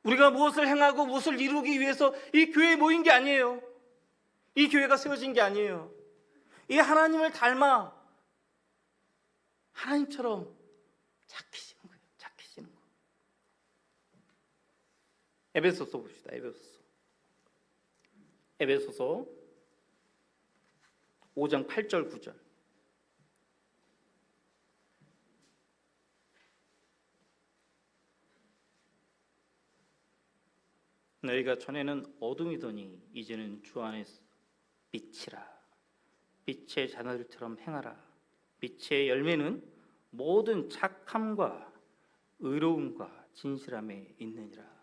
우리가 무엇을 행하고 무엇을 이루기 위해서 이 교회에 모인 게 아니에요. 이 교회가 세워진 게 아니에요. 이 하나님을 닮아 하나님처럼 착해지는 거예요. 착해지는 거. 에베소서 봅시다. 에베소서 5장 8절 9절. 너희가 전에는 어둠이더니 이제는 주 안에 빛이라. 빛의 자녀들처럼 행하라. 빛의 열매는 모든 착함과 의로움과 진실함에 있느니라.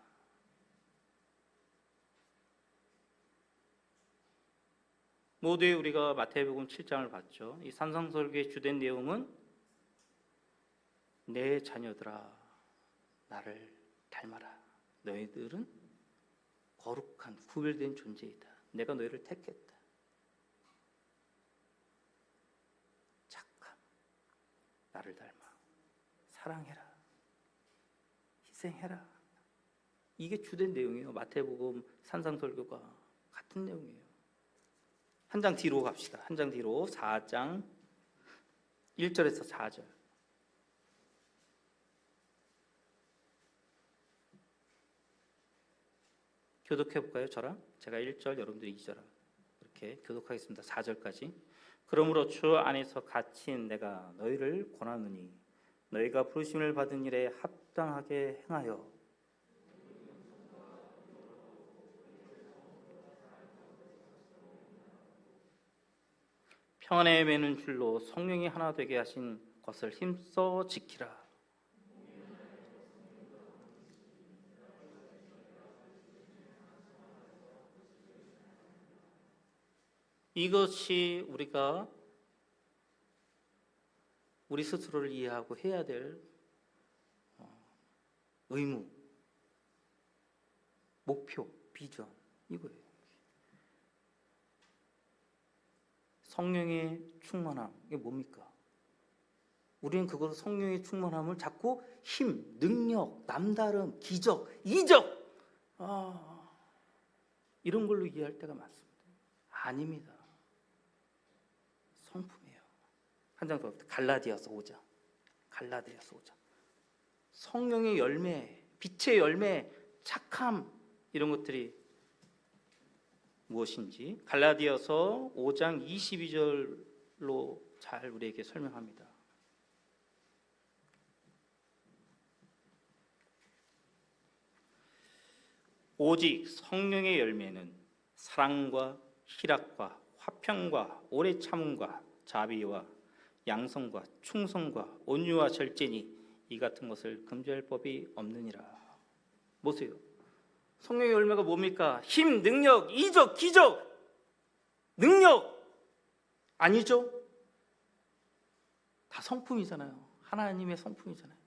모두에 우리가 마태복음 7장을 봤죠. 이 산상설교의 주된 내용은 내 자녀들아 나를 닮아라. 너희들은 거룩한 구별된 존재이다. 내가 너희를 택했다. 착함, 나를 닮아 사랑해라, 희생해라. 이게 주된 내용이에요. 마태복음 산상설교가 같은 내용이에요. 한 장 뒤로 갑시다. 한 장 뒤로 4장 1절에서 4절. 교독해 볼까요? 저랑? 제가 1절, 여러분들이 2절 이렇게 교독하겠습니다. 4절까지. 그러므로 주 안에서 갇힌 내가 너희를 권하노니 너희가 부르심을 받은 일에 합당하게 행하여 평안에 매는 줄로 성령이 하나 되게 하신 것을 힘써 지키라. 이것이 우리가 우리 스스로를 이해하고 해야 될 의무, 목표, 비전 이거예요. 성령의 충만함 이게 뭡니까? 우리는 그걸 성령의 충만함을 자꾸 힘, 능력, 남다름, 기적, 이적 이런 걸로 이해할 때가 많습니다. 아닙니다. 성품이에요. 한 장 더 갈라디아서 5장. 성령의 열매, 빛의 열매, 착함 이런 것들이 무엇인지 갈라디아서 5장 22절로 잘 우리에게 설명합니다. 오직 성령의 열매는 사랑과 희락과 화평과 오래 참음과 자비와 양성과 충성과 온유와 절제니 이 같은 것을 금지할 법이 없느니라. 보세요. 성령의 열매가 뭡니까? 힘, 능력, 이적, 기적, 능력 아니죠? 다 성품이잖아요. 하나님의 성품이잖아요.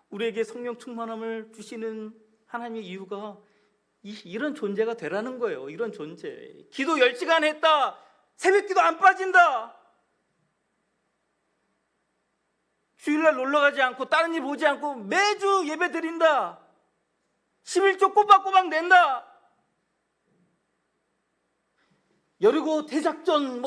우리에게 성령 충만함을 주시는 하나님의 이유가 이런 존재가 되라는 거예요. 이런 존재. 기도 10시간 했다. 새벽기도 안 빠진다. 주일날 놀러가지 않고 다른 일 보지 않고 매주 예배 드린다. 11조 꼬박꼬박 낸다. 여리고 대작전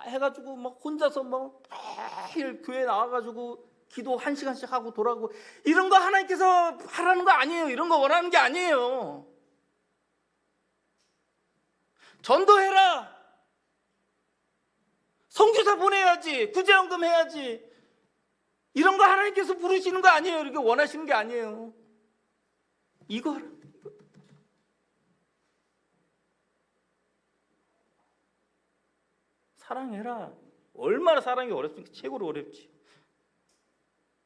해가지고 혼자서 매일 교회 나와가지고 기도 1시간씩 하고 돌아오고 이런 거 하나님께서 하라는 거 아니에요. 이런 거 원하는 게 아니에요. 전도해라. 선교사 보내야지. 구제연금 해야지. 이런 거 하나님께서 부르시는 거 아니에요. 이렇게 원하시는 게 아니에요. 이거 하라. 사랑해라. 얼마나 사랑이 어렵습니까? 최고로 어렵지.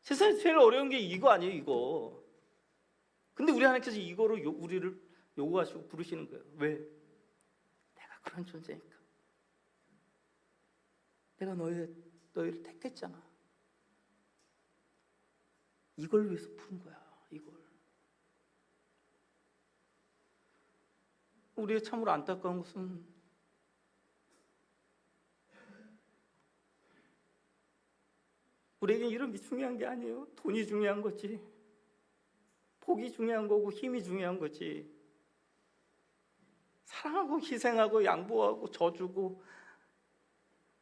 세상에서 제일 어려운 게 이거 아니에요, 이거. 근데 우리 하나님께서 이거를 우리를 요구하시고 부르시는 거예요. 왜? 내가 그런 존재니까. 내가 너희를 택했잖아. 이걸 위해서 부른 거야, 이걸. 우리의 참으로 안타까운 것은 우리에게 이런 게 중요한 게 아니에요. 돈이 중요한 거지. 복이 중요한 거고 힘이 중요한 거지. 사랑하고 희생하고 양보하고 져주고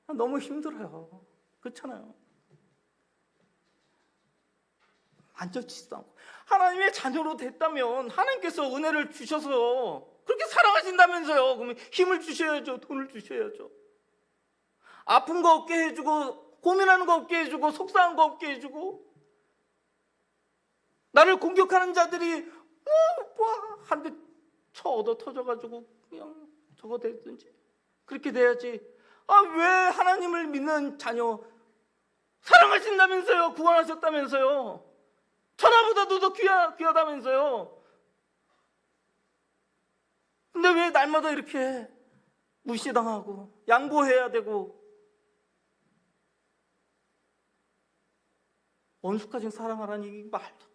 너무 힘들어요. 그렇잖아요. 만족치지도 않고. 하나님의 자녀로 됐다면 하나님께서 은혜를 주셔서 그렇게 사랑하신다면서요. 그러면 힘을 주셔야죠. 돈을 주셔야죠. 아픈 거 없게 해주고, 고민하는 거 없게 해주고, 속상한 거 없게 해주고, 나를 공격하는 자들이 한 대 쳐 얻어 터져가지고 그냥 저거 됐든지 그렇게 돼야지. 왜 하나님을 믿는 자녀 사랑하신다면서요. 구원하셨다면서요. 천하보다도 더 귀하다면서요. 근데 왜 날마다 이렇게 무시당하고 양보해야 되고 원수까지 사랑하라니 말도,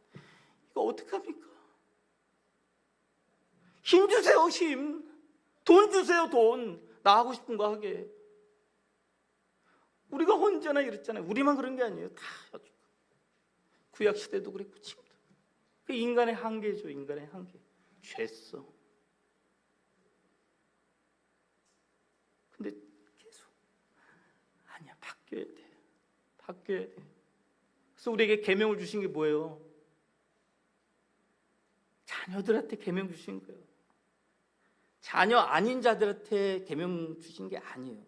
이거 어떡합니까? 힘 주세요. 힘. 돈 주세요. 돈. 나 하고 싶은 거 하게. 우리가 언제나 이랬잖아요. 우리만 그런 게 아니에요. 다 구약 시대도 그랬고 지금도. 그 인간의 한계죠. 인간의 한계. 죄성. 근데 계속 아니야, 바뀌어야 돼. 바뀌어야 돼. 그래서 우리에게 계명을 주신 게 뭐예요? 자녀들한테 계명 주신 거예요. 자녀 아닌 자들한테 계명 주신 게 아니에요.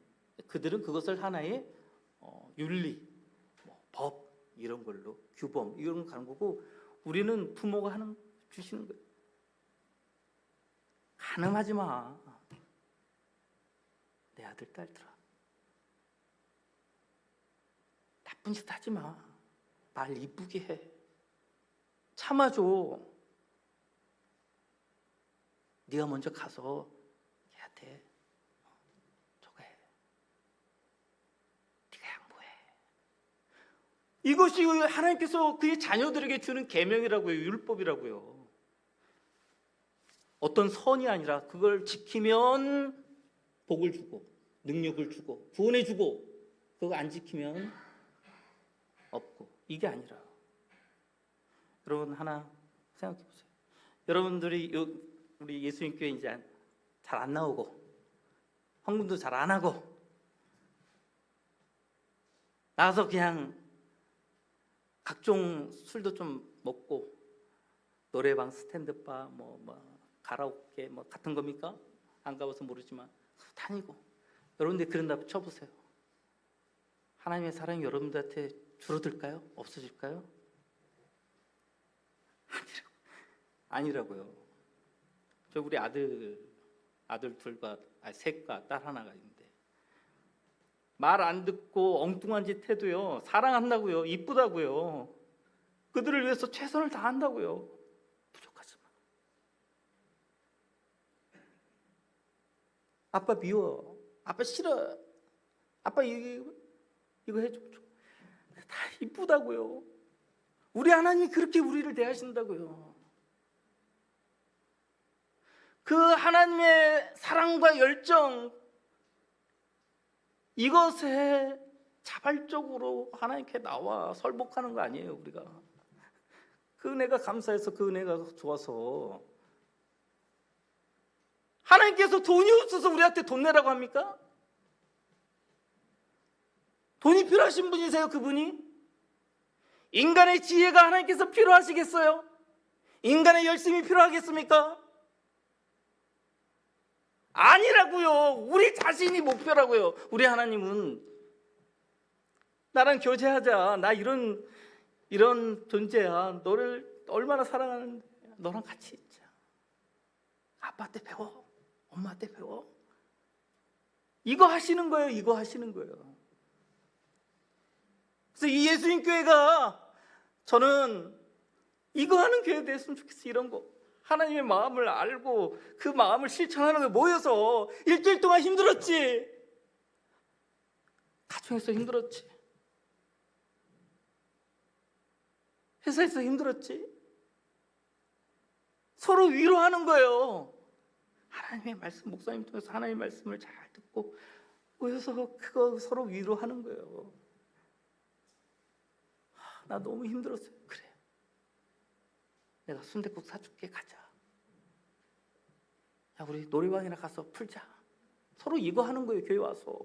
그들은 그것을 하나의 윤리, 법 이런 걸로, 규범 이런 거 가는 거고, 우리는 부모가 주시는 거예요. 가늠하지 마. 내 아들 딸들아, 나쁜 짓 하지 마. 말 이쁘게 해. 참아줘. 네가 먼저 가서 걔한테 저거 해. 네가 양보해. 이것이 하나님께서 그의 자녀들에게 주는 계명이라고요. 율법이라고요. 어떤 선이 아니라 그걸 지키면 복을 주고 능력을 주고 구원해 주고, 그거 안 지키면 없고. 이게 아니라, 여러분 하나 생각해 보세요. 여러분들이 우리 예수님 교회 이제 잘 안 나오고 헌금도 잘 안 하고 나가서 그냥 각종 술도 좀 먹고 노래방, 스탠드바, 가라오케 같은 겁니까? 안 가봐서 모르지만 다니고. 여러분들 그런다 쳐보세요. 하나님의 사랑이 여러분들한테 줄어들까요? 없어질까요? 아니라고요. 저 우리 아들 둘과 셋과 딸 하나가 있는데 말 안 듣고 엉뚱한 짓 해도요 사랑한다고요. 이쁘다고요. 그들을 위해서 최선을 다한다고요. 부족하지만 아빠 미워, 아빠 싫어, 아빠 이거 해줘. 다 이쁘다고요. 우리 하나님이 그렇게 우리를 대하신다고요. 그 하나님의 사랑과 열정, 이것에 자발적으로 하나님께 나와 설복하는 거 아니에요. 우리가 그 은혜가 감사해서, 그 은혜가 좋아서. 하나님께서 돈이 없어서 우리한테 돈 내라고 합니까? 돈이 필요하신 분이세요? 그분이? 인간의 지혜가 하나님께서 필요하시겠어요? 인간의 열심이 필요하겠습니까? 아니라고요. 우리 자신이 목표라고요. 우리 하나님은 나랑 교제하자. 나 이런 존재야. 너를 얼마나 사랑하는데 너랑 같이 있자. 아빠한테 배워. 엄마한테 배워. 이거 하시는 거예요. 이거 하시는 거예요. 그래서 이 예수님 교회가, 저는 이거 하는 교회 됐으면 좋겠어요. 이런 거. 하나님의 마음을 알고 그 마음을 실천하는 거. 모여서 일주일 동안 힘들었지. 가정에서 힘들었지. 회사에서 힘들었지. 서로 위로하는 거예요. 하나님의 말씀, 목사님 통해서 하나님의 말씀을 잘 듣고 모여서 그거 서로 위로하는 거예요. 나 너무 힘들었어요. 그래, 내가 순댓국 사줄게. 가자. 야, 우리 노래방이나 가서 풀자. 서로 이거 하는 거예요, 교회 와서.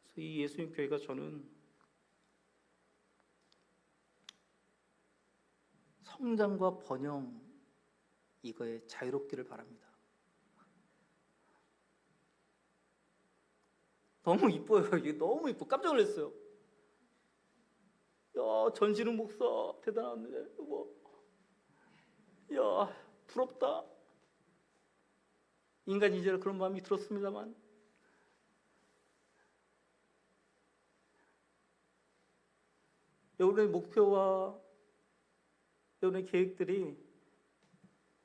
그래서 이 예수님 교회가 저는 성장과 번영 이거에 자유롭기를 바랍니다. 너무 이뻐요. 이게 너무 이뻐. 깜짝 놀랐어요. 야, 전진우 목사 대단한데, 뭐, 야, 부럽다. 인간이지라 그런 마음이 들었습니다만, 여러분의 목표와 여러분의 계획들이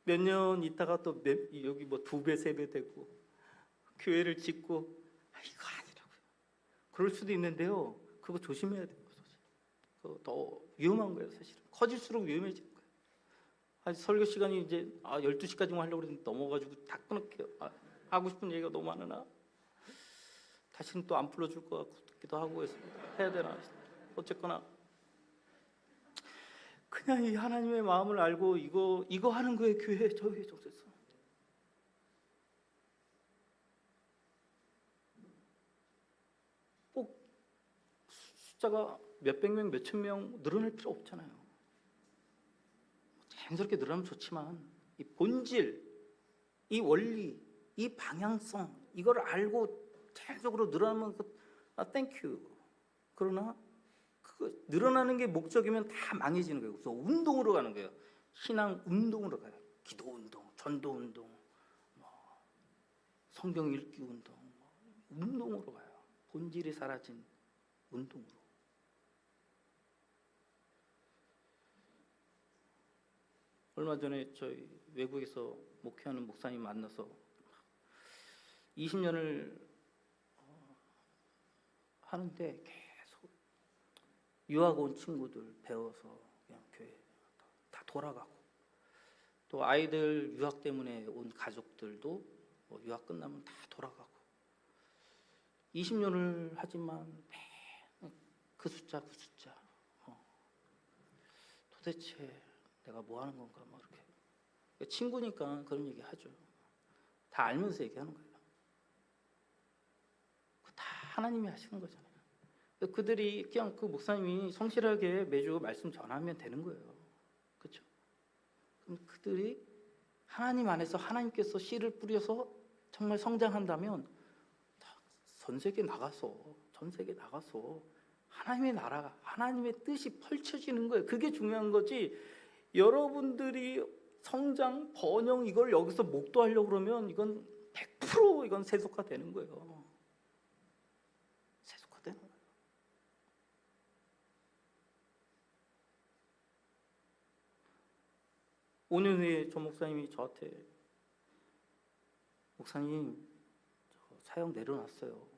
몇 년 있다가 또 여기 뭐 2배, 3배 되고 교회를 짓고 이거 아니라고요. 그럴 수도 있는데요. 그거 조심해야 돼요. 그거 더 위험한 거예요, 사실은. 커질수록 위험해지는 거예요. 아직 설교 시간이 이제 12시까지만 하려고 그랬는데 넘어가지고 다 끊을게요. 하고 싶은 얘기가 너무 많으나 다시는 또 안 불러줄 것 같기도 하고 해서 해야 되나. 어쨌거나 그냥 이 하나님의 마음을 알고 이거 하는 거예요. 교회 저희 정서에서 꼭 숫자가 몇백 명, 몇천 명 늘어날 필요 없잖아요. 자연스럽게 늘어나면 좋지만 이 본질, 이 원리, 이 방향성 이걸 알고 자연적으로 늘어나면 땡큐. 그러나 그 늘어나는 게 목적이면 다 망해지는 거예요. 그래서 운동으로 가는 거예요. 신앙 운동으로 가요. 기도 운동, 전도 운동, 성경 읽기 운동, 운동으로 가요. 본질이 사라진 운동으로. 얼마 전에 저희 외국에서 목회하는 목사님 만나서 20년을 하는데 계속 유학 온 친구들 배워서 그냥 교회 다 돌아가고, 또 아이들 유학 때문에 온 가족들도 유학 끝나면 다 돌아가고, 20년을 하지만 그 숫자 도대체 내가 뭐 하는 건가 뭐 이렇게. 친구니까 그런 얘기 하죠. 다 알면서 얘기하는 거예요. 다 하나님이 하시는 거잖아요. 그들이 그냥 그 목사님이 성실하게 매주 말씀 전하면 되는 거예요. 그렇죠? 그럼 그들이 하나님 안에서 하나님께서 씨를 뿌려서 정말 성장한다면 전 세계 나가서 하나님의 나라가, 하나님의 뜻이 펼쳐지는 거예요. 그게 중요한 거지. 여러분들이 성장, 번영 이걸 여기서 목도하려고 그러면 이건 100% 이건 세속화되는 거예요. 세속화되는 거예요. 오 년 후에 조 목사님이 저한테 목사님 저 사역 내려놨어요.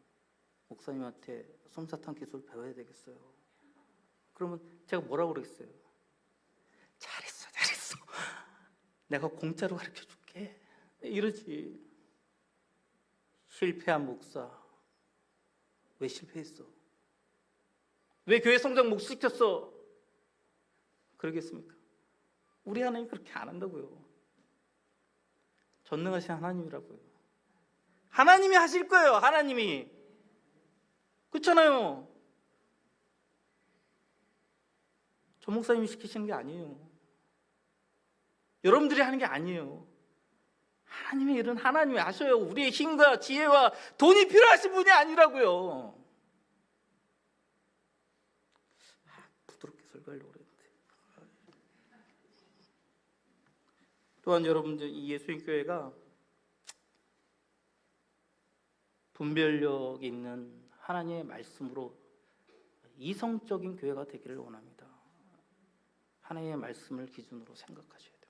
목사님한테 솜사탕 기술 배워야 되겠어요. 그러면 제가 뭐라고 그러겠어요? 잘했어. 내가 공짜로 가르쳐 줄게. 이러지. 실패한 목사. 왜 실패했어? 왜 교회 성장 못 시켰어? 그러겠습니까? 우리 하나님 그렇게 안 한다고요. 전능하신 하나님이라고요. 하나님이 하실 거예요. 하나님이. 그렇잖아요. 조 목사님이 시키시는 게 아니에요. 여러분들이 하는 게 아니에요. 하나님의 일은 하나님이 하셔요. 우리의 힘과 지혜와 돈이 필요하신 분이 아니라고요. 부드럽게 설교하려고 그랬는데. 또한 여러분들 이 예수님 교회가 분별력 있는 하나님의 말씀으로 이성적인 교회가 되기를 원합니다. 하나님의 말씀을 기준으로 생각하셔야 됩니다.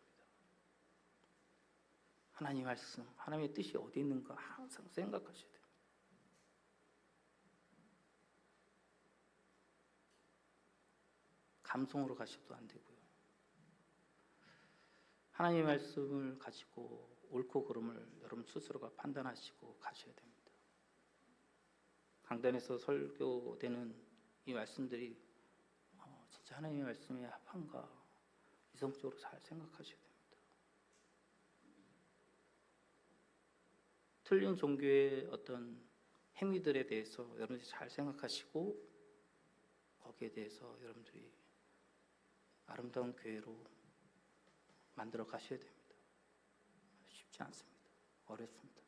하나님의 말씀, 하나님의 뜻이 어디 있는가 항상 생각하셔야 됩니다. 감성으로 가셔도 안 되고요. 하나님의 말씀을 가지고 옳고 그름을 여러분 스스로가 판단하시고 가셔야 됩니다. 강단에서 설교되는 이 말씀들이 진짜 하나님의 말씀이 합한가 이성적으로 잘 생각하셔야 됩니다. 틀린 종교의 어떤 행위들에 대해서 여러분들이 잘 생각하시고 거기에 대해서 여러분들이 아름다운 교회로 만들어 가셔야 됩니다. 쉽지 않습니다. 어렵습니다.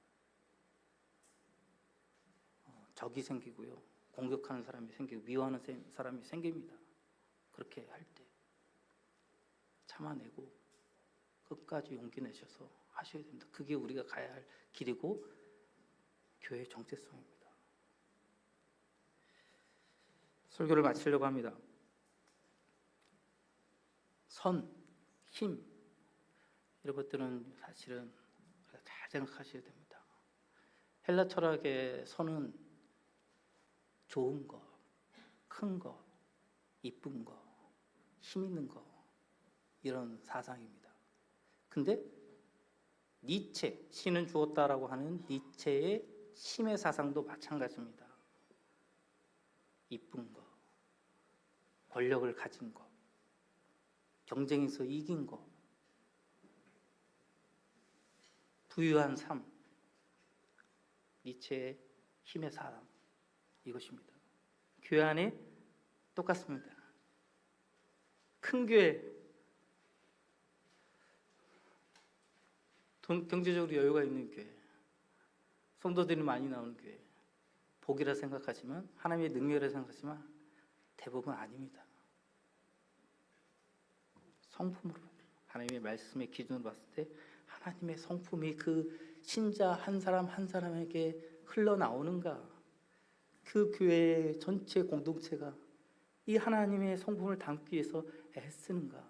적이 생기고요. 공격하는 사람이 생기고 미워하는 사람이 생깁니다. 그렇게 할 때 참아내고 끝까지 용기 내셔서 하셔야 됩니다. 그게 우리가 가야 할 길이고 교회의 정체성입니다. 설교를 마치려고 합니다. 선, 힘 이런 것들은 사실은 잘 생각하셔야 됩니다. 헬라 철학의 선은 좋은 거, 큰 거, 이쁜 거, 힘 있는 거 이런 사상입니다. 근데 니체, 신은 주었다라고 하는 니체의 힘의 사상도 마찬가지입니다. 이쁜 거, 권력을 가진 거, 경쟁에서 이긴 거, 부유한 삶, 니체의 힘의 사상 이것입니다. 교회 안에 똑같습니다. 큰 교회, 경제적으로 여유가 있는 교회, 성도들이 많이 나오는 교회, 복이라 생각하지만 하나님의 능력이라 생각하지만 대부분 아닙니다. 성품으로 하나님의 말씀의 기준으로 봤을 때 하나님의 성품이 그 신자 한 사람 한 사람에게 흘러나오는가, 그 교회의 전체 공동체가 이 하나님의 성품을 담기 위해서 애쓰는가.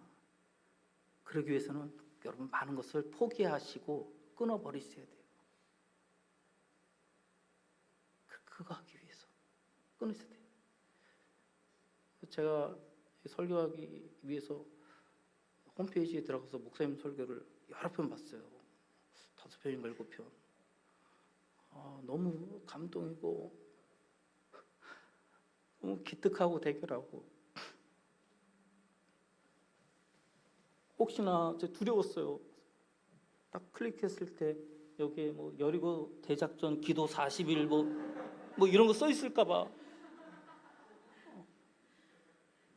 그러기 위해서는 여러분 많은 것을 포기하시고 끊어버리셔야 돼요. 그거 하기 위해서 끊으셔야 돼요. 제가 설교하기 위해서 홈페이지에 들어가서 목사님 설교를 여러 편 봤어요. 5편인가 7편. 너무 감동이고 너무 기특하고 대견하고 혹시나 두려웠어요. 딱 클릭했을 때 여기에 뭐 여리고 대작전 기도 40일 뭐 이런 거 써 있을까봐,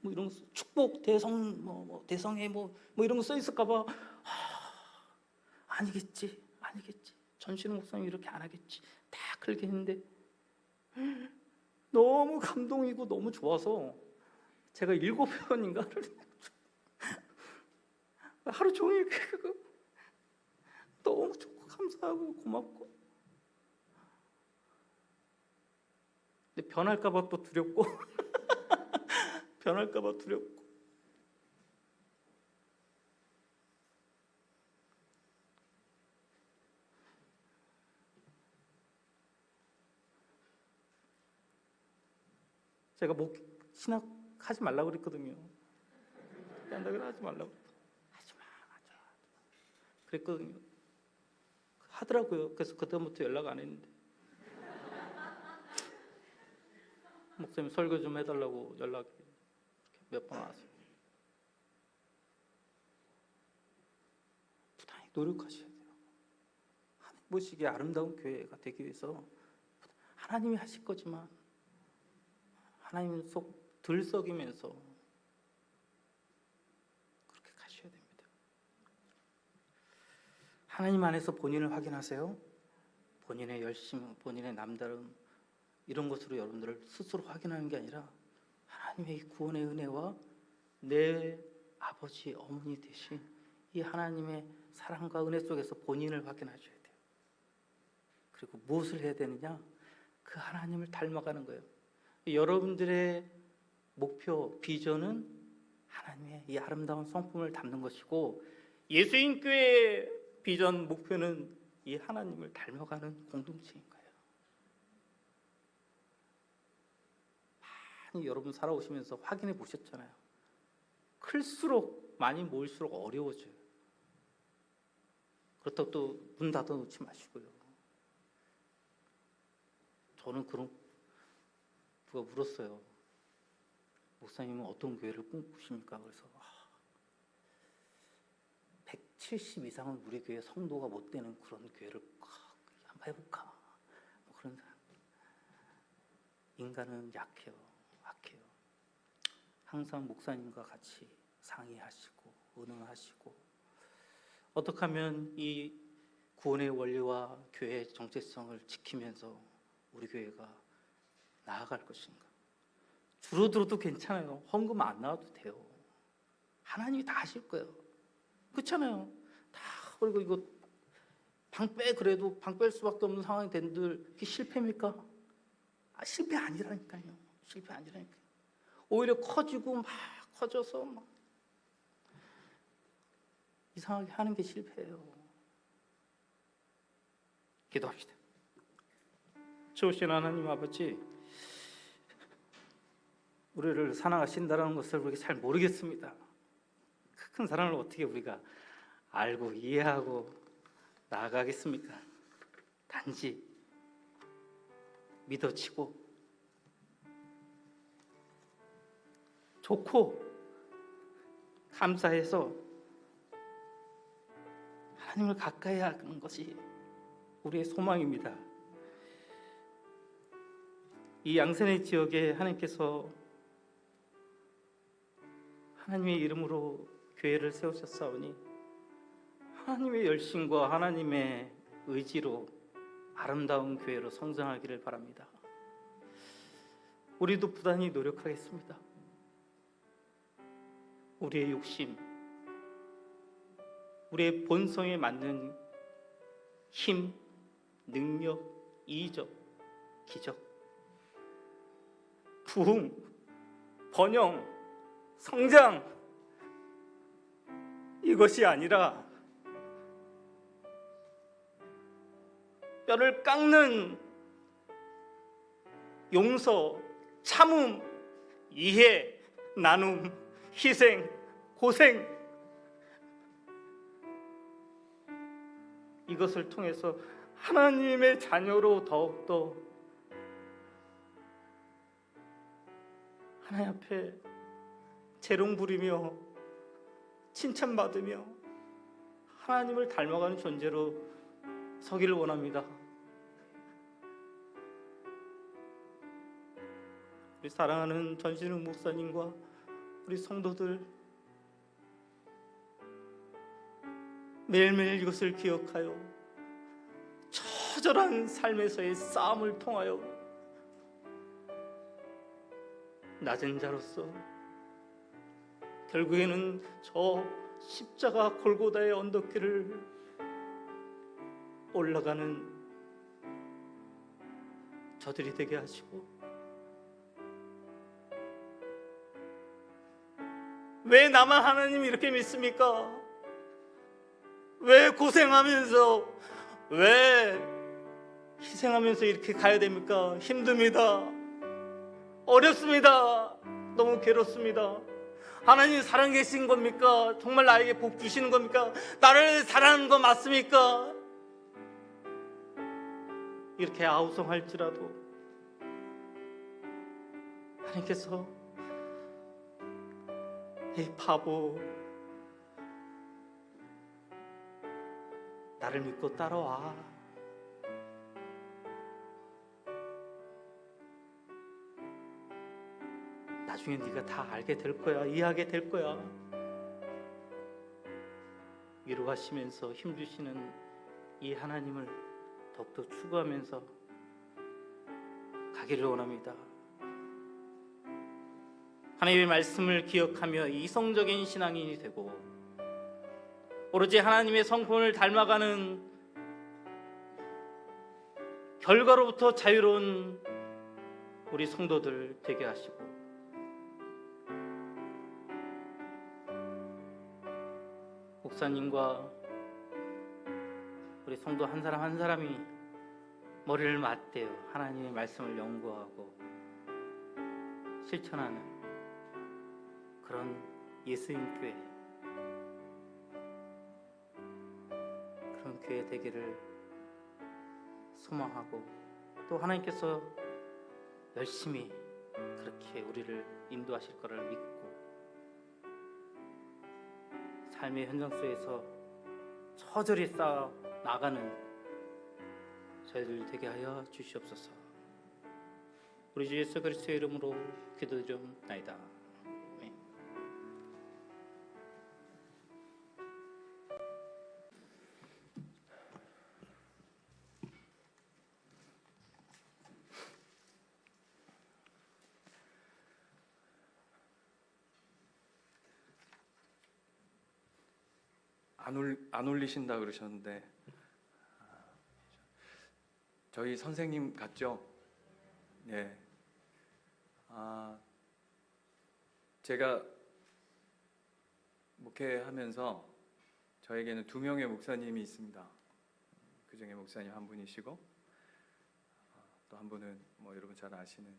뭐 이런 거 축복 대성 뭐 대성회 뭐 이런 거 써 있을까봐 아니겠지 전신우 목사님 이렇게 안 하겠지 다 클릭했는데 너무 감동이고 너무 좋아서 제가 7편인가를 하루 종일 너무 좋고 감사하고 고맙고, 근데 변할까봐 또 두렵고 변할까봐 두렵고 제가 신학하지 말라고 그랬거든요. 한다고 하지 말라고 하지 마 그랬거든요. 하더라고요. 그래서 그다음부터 연락 안 했는데 목사님 설교 좀 해달라고 연락이 몇 번 왔어요. 부단히 노력하셔야 돼요. 하나님 보시기에 아름다운 교회가 되기 위해서 하나님이 하실 거지만 하나님 속 들썩이면서 그렇게 가셔야 됩니다. 하나님 안에서 본인을 확인하세요. 본인의 열심, 본인의 남다름 이런 것으로 여러분들을 스스로 확인하는 게 아니라 하나님의 구원의 은혜와 내 아버지, 어머니 되신 이 하나님의 사랑과 은혜 속에서 본인을 확인하셔야 돼요. 그리고 무엇을 해야 되느냐? 그 하나님을 닮아가는 거예요. 여러분들의 목표, 비전은 하나님의 이 아름다운 성품을 담는 것이고, 예수인교회의 비전, 목표는 이 하나님을 닮아가는 공동체인 거예요. 많이 여러분 살아오시면서 확인해 보셨잖아요. 클수록 많이 모일수록 어려워져요. 그렇다고 또 문 닫아 놓지 마시고요. 저는 그런 누가 물었어요. 목사님은 어떤 교회를 꿈꾸십니까? 그래서 170 이상은 우리 교회 성도가 못 되는 그런 교회를 한번 해볼까? 뭐 그런 사람. 인간은 약해요. 항상 목사님과 같이 상의하시고 의논하시고 어떻게 하면 이 구원의 원리와 교회의 정체성을 지키면서 우리 교회가 나아갈 것인가. 줄어들어도 괜찮아요. 헌금 안 나와도 돼요. 하나님이 다 하실 거예요. 그렇잖아요. 다. 그리고 이거 그래도 방 뺄 수밖에 없는 상황이 된들 이게 실패입니까? 실패 아니라니까요. 오히려 커지고 커져서 이상하게 하는 게 실패예요. 기도합시다. 좋으신 하나님 아버지, 우리를 사랑하신다는 것을 우리가 잘 모르겠습니다. 큰 사랑을 어떻게 우리가 알고 이해하고 나아가겠습니까? 단지 믿어지고 좋고 감사해서 하나님을 가까이 하는 것이 우리의 소망입니다. 이 양산의 지역에 하나님께서 하나님의 이름으로 교회를 세우셨사오니 하나님의 열심과 하나님의 의지로 아름다운 교회로 성장하기를 바랍니다. 우리도 부단히 노력하겠습니다. 우리의 욕심, 우리의 본성에 맞는 힘, 능력, 이적, 기적, 부흥, 번영, 성장, 이것이 아니라 뼈를 깎는 용서, 참음, 이해, 나눔, 희생, 고생, 이것을 통해서 하나님의 자녀로 더욱더 하나님 앞에 재롱 부리며 칭찬받으며 하나님을 닮아가는 존재로 서기를 원합니다. 우리 사랑하는 전신욱 목사님과 우리 성도들 매일매일 이것을 기억하여 처절한 삶에서의 싸움을 통하여 낮은 자로서 결국에는 저 십자가 골고다의 언덕길을 올라가는 저들이 되게 하시고, 왜 나만 하나님 이렇게 믿습니까? 왜 고생하면서, 왜 희생하면서 이렇게 가야 됩니까? 힘듭니다. 어렵습니다. 너무 괴롭습니다. 하나님 살아계신 겁니까? 정말 나에게 복 주시는 겁니까? 나를 사랑하는 거 맞습니까? 이렇게 아우성할지라도 하나님께서 에이 바보, 나를 믿고 따라와. 나중에 네가 다 알게 될 거야. 이해하게 될 거야. 위로하시면서 힘주시는 이 하나님을 더욱더 추구하면서 가기를 원합니다. 하나님의 말씀을 기억하며 이성적인 신앙인이 되고 오로지 하나님의 성품을 닮아가는 결과로부터 자유로운 우리 성도들 되게 하시고, 목사님과 우리 성도 한 사람 한 사람이 머리를 맞대어 하나님의 말씀을 연구하고 실천하는 그런 예수님 교회, 그런 교회 되기를 소망하고, 또 하나님께서 열심히 그렇게 우리를 인도하실 거를 믿고 삶의 현장 속에서 처절히 쌓아 나가는 저희들 되게 하여 주시옵소서. 우리 주 예수 그리스도의 이름으로 기도드리옵나이다. 아멘. 안 올리신다 그러셨는데 저희 선생님 같죠? 예. 제가 목회하면서 저에게는 2명의 목사님이 있습니다. 그 중에 목사님 한 분이시고 또 한 분은 뭐 여러분 잘 아시는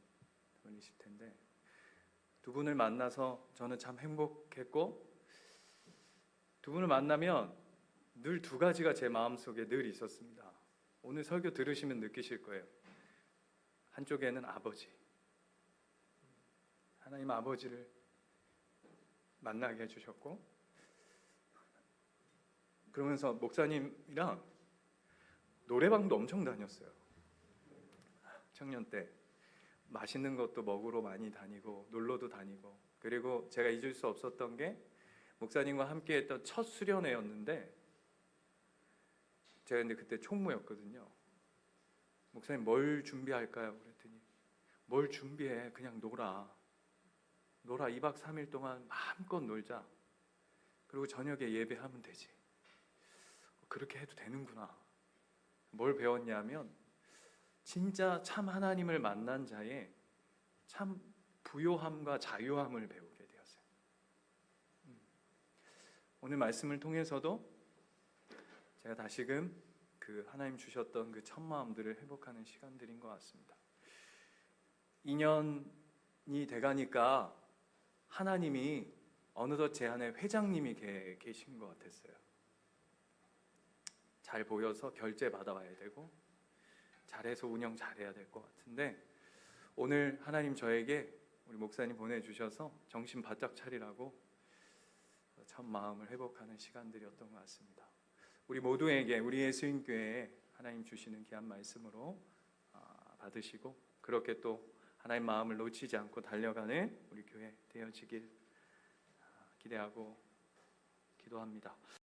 분이실 텐데, 두 분을 만나서 저는 참 행복했고, 두 분을 만나면 늘 2가지가 제 마음속에 늘 있었습니다. 오늘 설교 들으시면 느끼실 거예요. 한쪽에는 아버지, 하나님 아버지를 만나게 해주셨고, 그러면서 목사님이랑 노래방도 엄청 다녔어요. 청년 때 맛있는 것도 먹으러 많이 다니고 놀러도 다니고, 그리고 제가 잊을 수 없었던 게 목사님과 함께 했던 첫 수련회였는데, 제가 근데 그때 총무였거든요. 목사님 뭘 준비할까요? 그랬더니 뭘 준비해, 그냥 놀아 2박 3일 동안 마음껏 놀자, 그리고 저녁에 예배하면 되지. 그렇게 해도 되는구나. 뭘 배웠냐면 진짜 참 하나님을 만난 자의 참 부요함과 자유함을 배우게 되었어요. 오늘 말씀을 통해서도 제가 다시금 그 하나님 주셨던 그 첫 마음들을 회복하는 시간들인 것 같습니다. 2년이 돼가니까 하나님이 어느덧 제 안에 회장님이 계신 것 같았어요. 잘 보여서 결제 받아와야 되고 잘해서 운영 잘해야 될 것 같은데, 오늘 하나님 저에게 우리 목사님 보내주셔서 정신 바짝 차리라고 첫 마음을 회복하는 시간들이었던 것 같습니다. 우리 모두에게 우리 예수님교회에 하나님 주시는 귀한 말씀으로 받으시고, 그렇게 또 하나님 마음을 놓치지 않고 달려가는 우리 교회 되어지길 기대하고 기도합니다.